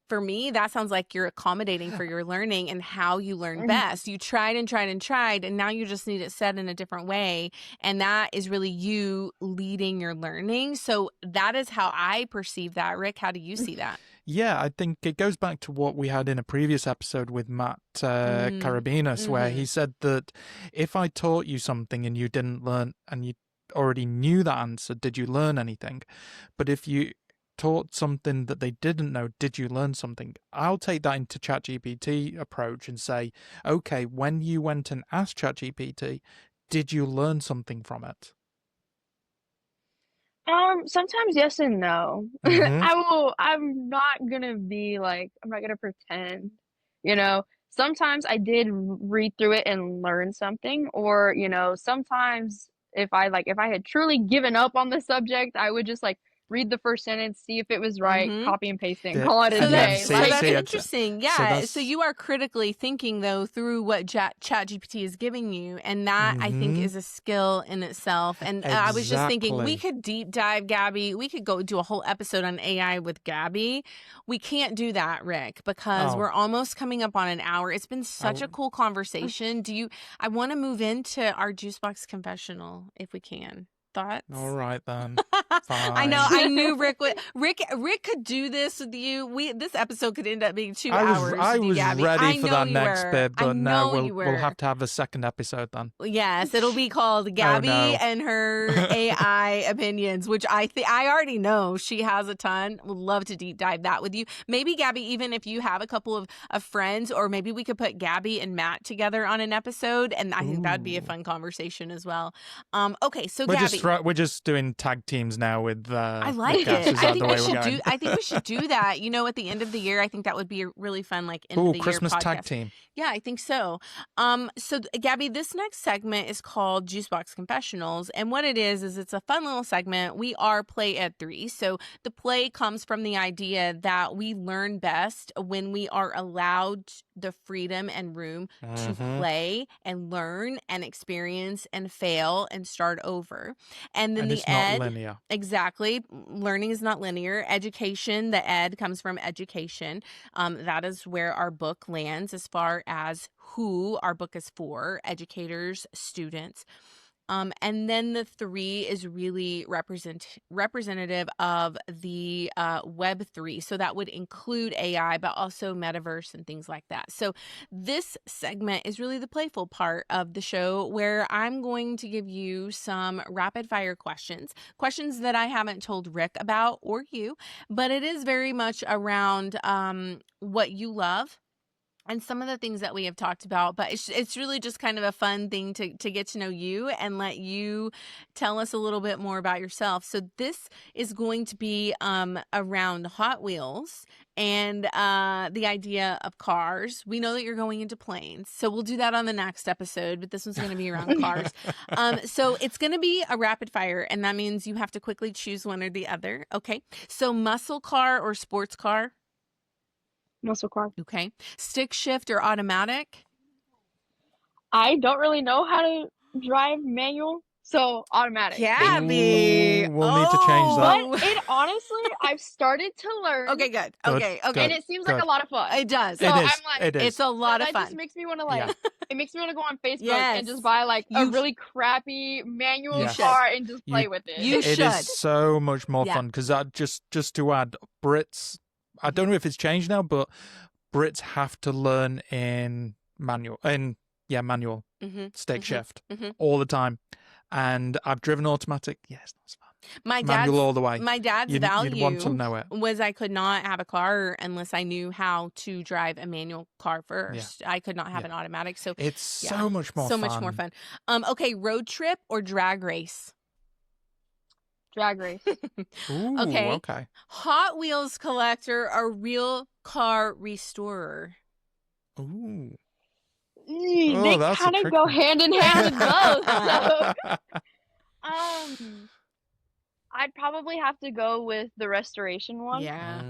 for me, that sounds like you're accommodating for your learning and how you learn best. You tried and tried and tried, and now you just need it said in a different way. And that is really you leading your learning. So that is how I perceive that. Rick, how do you see that? Yeah, I think it goes back to what we had in a previous episode with Matt Carabinas, where he said that if I taught you something and you didn't learn and you already knew that answer, did you learn anything? But if you taught something that they didn't know, did you learn something? I'll take that into ChatGPT approach and say, okay, when you went and asked ChatGPT, did you learn something from it? Sometimes yes and no. Mm-hmm. I'm not gonna be I'm not gonna pretend, you know. Sometimes I did read through it and learn something, or, you know, sometimes if I had truly given up on the subject, I would just read the first sentence, see if it was right, copy and paste it, and call it a day. So that's interesting. Yeah. So you are critically thinking though through what ChatGPT is giving you, and that I think is a skill in itself. And I was just thinking we could deep dive, Gabby. We could go do a whole episode on AI with Gabby. We can't do that, Rick, because we're almost coming up on an hour. It's been such a cool conversation. I want to move into our Juice Box confessional if we can. Thoughts? All right then. Fine. I know. I knew Rick would. Rick could do this with you. This episode could end up being 2 hours. I was Gabby. ready for that next bit, but no, we'll have were. to have a second episode then. Yes, it'll be called Gabby and her AI opinions, which I already know she has a ton. Would love to deep dive that with you. Maybe Gabby, even if you have a couple of friends, or maybe we could put Gabby and Matt together on an episode, and I think that'd be a fun conversation as well. Okay, so Gabby. We're just doing tag teams now with I like it. I think we should do that. You know, at the end of the year, I think that would be a really fun end of the Christmas year podcast. tag team. Yeah, I think so. So Gabby, this next segment is called Juice Box Confessionals, and what it is it's a fun little segment. We are Play Ed 3, so the play comes from the idea that we learn best when we are allowed the freedom and room to play and learn and experience and fail and start over. And then it's not linear. Exactly. Learning is not linear. Education, the ed comes from education. That is where our book lands as far as who our book is for, educators, students. And then the 3 is really representative of the Web3. So that would include AI, but also metaverse and things like that. So this segment is really the playful part of the show, where I'm going to give you some rapid fire questions that I haven't told Rick about or you, but it is very much around what you love and some of the things that we have talked about. But it's really just kind of a fun thing to get to know you and let you tell us a little bit more about yourself. So this is going to be around Hot Wheels and the idea of cars. We know that you're going into planes, so we'll do that on the next episode, but this one's going to be around cars. So it's going to be a rapid fire, and that means you have to quickly choose one or the other. Okay, so muscle car or sports car? Muscle car. Okay. Stick shift or automatic? I don't really know how to drive manual, so automatic. Gabby. Ooh, we'll need to change that. But it honestly, I've started to learn. Okay, good. Good, Okay. good. And it seems like a lot of fun. It does. So It is. I'm like, It is. It's a lot of that fun. just makes me want to it makes me want to go on Facebook Yes. and just buy like a You really crappy manual Yes. car and just play You- with it. You It should. is so much more Yeah. fun because just to add, Brits. I don't know if it's changed now, but Brits have to learn in manual Mm-hmm. stick shift mhm. all the time. And I've driven automatic. Yeah, it's not so fun. My Manual all the way. My dad's You'd value want to know it. was I could not have a car unless I knew how to drive a manual car first. I could not have Yeah. an automatic. So It's yeah, so much more so fun. much more fun. Okay, road trip or drag race? Drag race. Ooh, Okay. okay. Hot Wheels collector or real car restorer? Ooh. They that's a kind of tricky go one. hand in hand with both. So, I'd probably have to go with the restoration one. Yeah.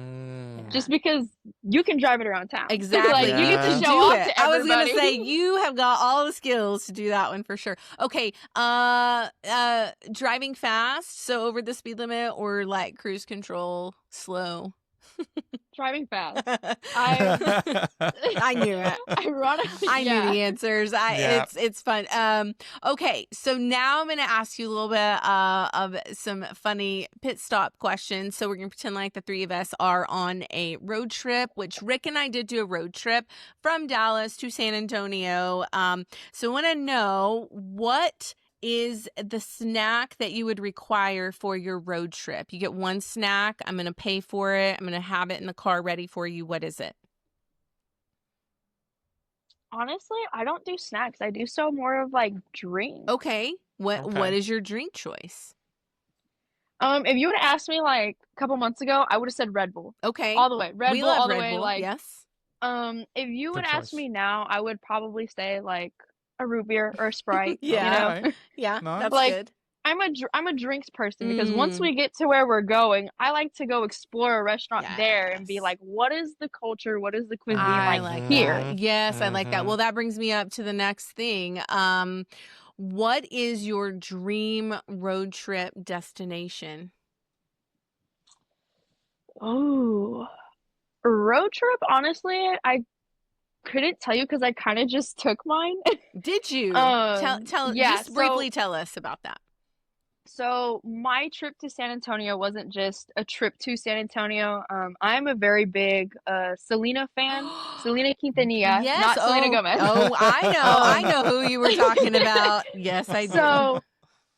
Just because you can drive it around town. Exactly. Like, you get to Yeah. show do off it. to I was gonna everybody. say you have got all the skills to do that one for sure. Okay. Driving fast, so over the speed limit, or like cruise control slow? Driving fast. I knew it. Ironically, I yeah. knew the answers. Yeah. It's fun. Okay, so now I'm gonna ask you a little bit of some funny pit stop questions. So we're gonna pretend like the 3 of us are on a road trip, which Rick and I did do a road trip from Dallas to San Antonio. So I want to know, what is the snack that you would require for your road trip? You get one snack. I'm gonna pay for it. I'm gonna have it in the car ready for you. What is it? Honestly, I don't do snacks. I do so more of like drinks. Okay. What Okay. is your drink choice? If you would have asked me like a couple months ago, I would have said Red Bull. Okay. All the way. Red we Bull love all the Red way. Bull. Like, yes. if you would Good ask choice. me now, I would probably say like a root beer or a Sprite. Yeah. You know? Alright. Yeah. Nice. That's Like, good. I'm a drinks person because once Mm. we get to where we're going, I like to go explore a restaurant there and be Yes. like, what is the culture? What is the cuisine I like like here? that. Yes, I like that. Mhm. Well, that brings me up to the next thing. What is your dream road trip destination? Oh, road trip, honestly, I couldn't tell you because I kind of just took mine. Did you tell Yeah, just briefly tell us about that? So my trip to San Antonio wasn't just a trip to San Antonio. I'm a very big Selena fan. Selena Quintanilla, Yes. not Selena Gomez. Oh, I know who you were talking about. Yes, I do. So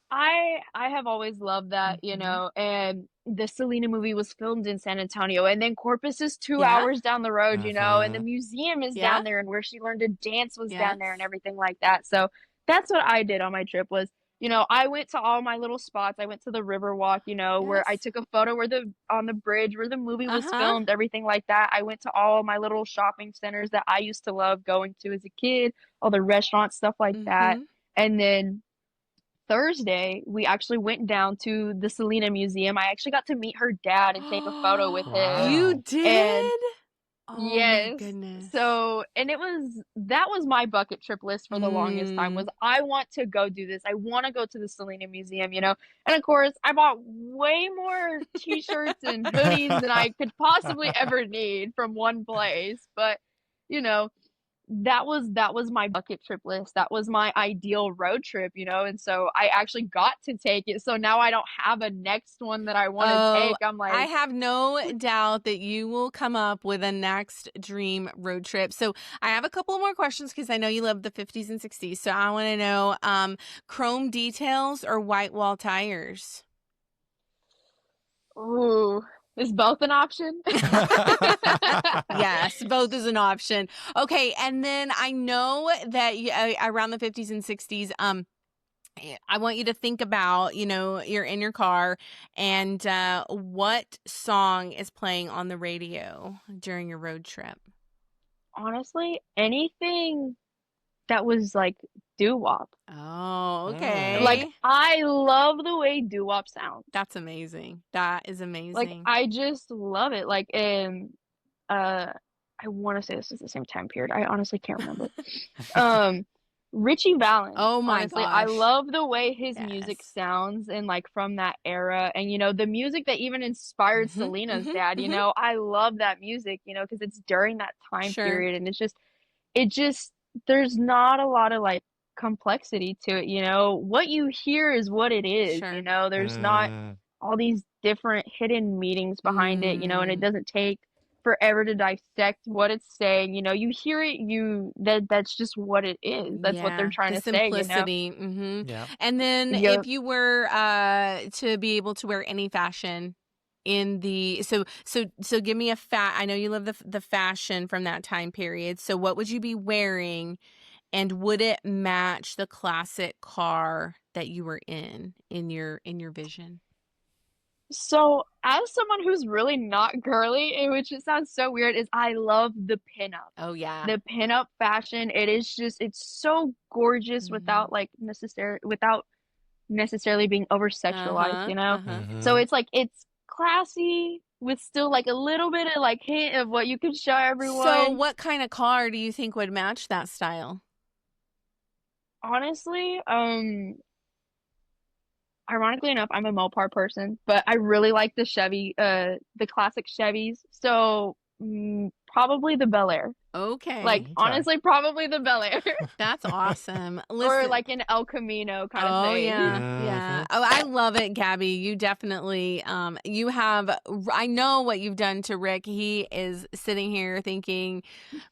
I have always loved that, you Mhm. know, and the Selena movie was filmed in San Antonio, and then Corpus is 2 Yeah. hours down the road, you know, and the Mhm. museum is Yeah. down there, and where she learned to dance was down there and Yes. everything like that. So that's what I did on my trip was, you know, I went to all my little spots. I went to the Riverwalk, you know, where I Yes. took a photo on the bridge where the movie was Uh-huh. filmed, everything like that. I went to all my little shopping centers that I used to love going to as a kid, all the restaurants, stuff like that. Mhm. And then Thursday, we actually went down to the Selena Museum. I actually got to meet her dad and take a photo with him. You Wow. did? Oh my Yes. goodness. So, and that was my bucket trip list for the longest time was I want to go do this. I want to go to the Selena Museum, you know. And of course, I bought way more t-shirts and hoodies than I could possibly ever need from one place. But, you know, that was my bucket trip list. That was my ideal road trip, and so I actually got to take it. So now I don't have a next one that I want to Oh, take. I'm I like, have no doubt that you will come up with a next dream road trip. So I have a couple more questions because I know you love the 50s and 60s. So I want to know chrome details or white wall tires? ooh, is both an option? Yes, both is an option. Okay, and then I know that around the 50s and 60s, I want you to think about, you're in your car and what song is playing on the radio during your road trip? Honestly, anything that was like doo-wop. Oh, Like okay. I love the way doo-wop sounds. That's amazing. That is Like amazing. I just love it. Like I want to say this is the same time period. I honestly can't remember. Um, Richie Valens. Oh my Honestly, I gosh. love the way his music Yes. sounds and like from that era. And the music that even inspired Mm-hmm, Selena's mm-hmm, dad, mm-hmm. I love that music, because it's during that time Sure. period and it just there's not a lot of like complexity to it, What you hear is what it is, Sure. There's not all these different hidden meanings behind it, and it Mm. doesn't take forever to dissect what it's saying. You hear it, that's just what it is. That's what they're Yeah, trying the to say. simplicity. Mm-hmm. Yeah. And then if Yep. you were to be able to wear any fashion in the so give me I know you love the fashion from that time period. So what would you be wearing and would it match the classic car that you were in your vision? So, as someone who's really not girly, which it sounds so weird, is I love the pinup. Oh yeah. The pinup fashion, it's so gorgeous Mm-hmm. without necessarily being over sexualized. Uh-huh. Uh-huh. So Mm-hmm. it's classy with still like a little bit of like hint of what you could show So everyone. what kind of car do you think would match that style? Honestly, ironically enough, I'm a Mopar person, but I really like the classic Chevys. So probably the Bel Air. Like Okay. Okay. honestly, probably the Bel Air, That's awesome. or Listen. like an El Camino kind of Oh thing. yeah, Mm-hmm. yeah. Oh, I love it, Gabby. You definitely you have I know what you've done to Rick. He is sitting here thinking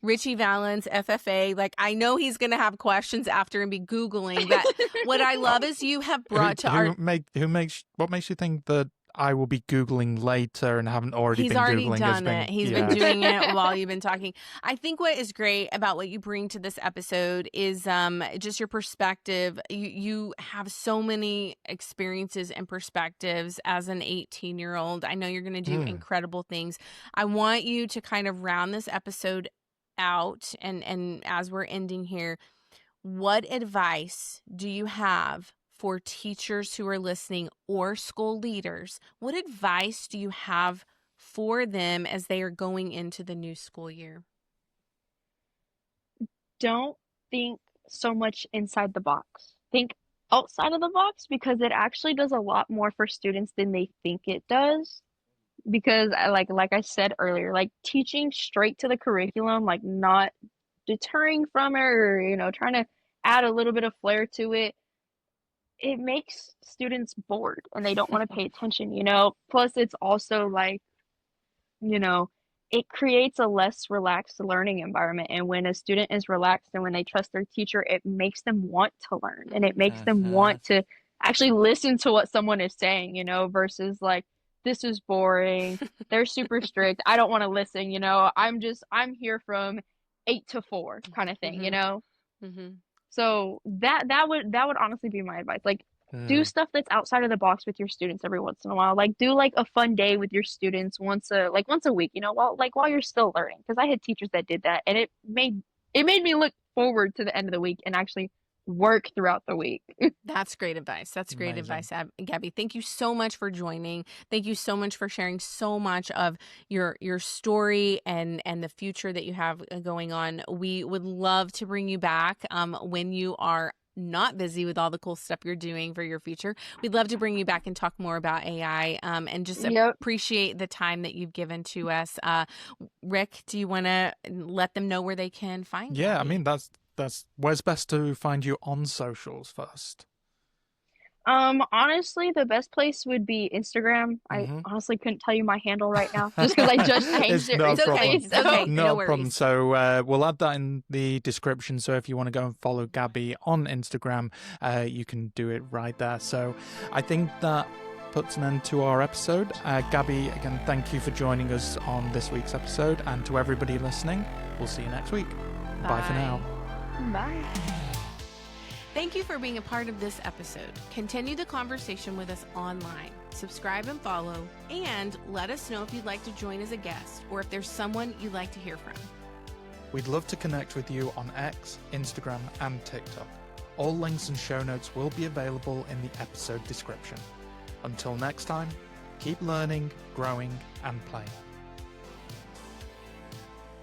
Richie Valens FFA. Like I know he's going to have questions after and be googling, but what I love is you have brought to our What makes you think that I will be Googling later and haven't already He's been already Googling done it. He's been yeah. doing it while you've been talking. I think what is great about what you bring to this episode is just your perspective. You have so many experiences and perspectives as an 18-year-old. I know you're going to do Mm. incredible things. I want you to kind of round this episode out and as we're ending here, what advice do you have for teachers who are listening or school leaders? What advice do you have for them as they are going into the new school year? Don't think so much inside the box. Think outside of the box because it actually does a lot more for students than they think it does. Because like I said earlier, like teaching straight to the curriculum, like not deterring from it or trying to add a little bit of flair to it, it makes students bored and they don't want to pay attention. Plus it's also like, you know, it creates a less relaxed learning environment. And when a student is relaxed and when they trust their teacher, it makes them want to learn and it makes them Mm-hmm. want to actually listen to what someone is saying, versus like, this is boring. They're super strict. I don't want to listen, I'm here from 8 to 4 kind of thing. Mm-hmm. Mm-hmm. So that would honestly be my advice. Like do Mm. stuff that's outside of the box with your students every once in a while. Like do like a fun day with your students once a week, while you're still learning. Because I had teachers that did that and it made me look forward to the end of the week and actually work throughout the week. That's great advice. That's great Amazing. advice, Gabby. Thank you so much for joining. Thank you so much for sharing so much of your story and the future that you have going on. We would love to bring you back when you are not busy with all the cool stuff you're doing for your future. We'd love to bring you back and talk more about AI, and just Yep. appreciate the time that you've given to us. Rick, do you want to let them know where they can find you? Yeah, I mean, that's where's best to find you on socials first? Honestly, the best place would be Instagram. I Mhm. honestly couldn't tell you my handle right now just because I just changed It's it no It's okay. recently. It's okay. No No problem. worries. So we'll add that in the description. So if you want to go and follow Gabby on Instagram, you can do it right there. So I think that puts an end to our episode. Gabby, again, thank you for joining us on this week's episode. And to everybody listening, we'll see you next week. Bye for now. Bye. Thank you for being a part of this episode. Continue the conversation with us online. Subscribe and follow, and let us know if you'd like to join as a guest or if there's someone you'd like to hear from. We'd love to connect with you on X, Instagram, and TikTok. All links and show notes will be available in the episode description. Until next time, keep learning, growing, and playing.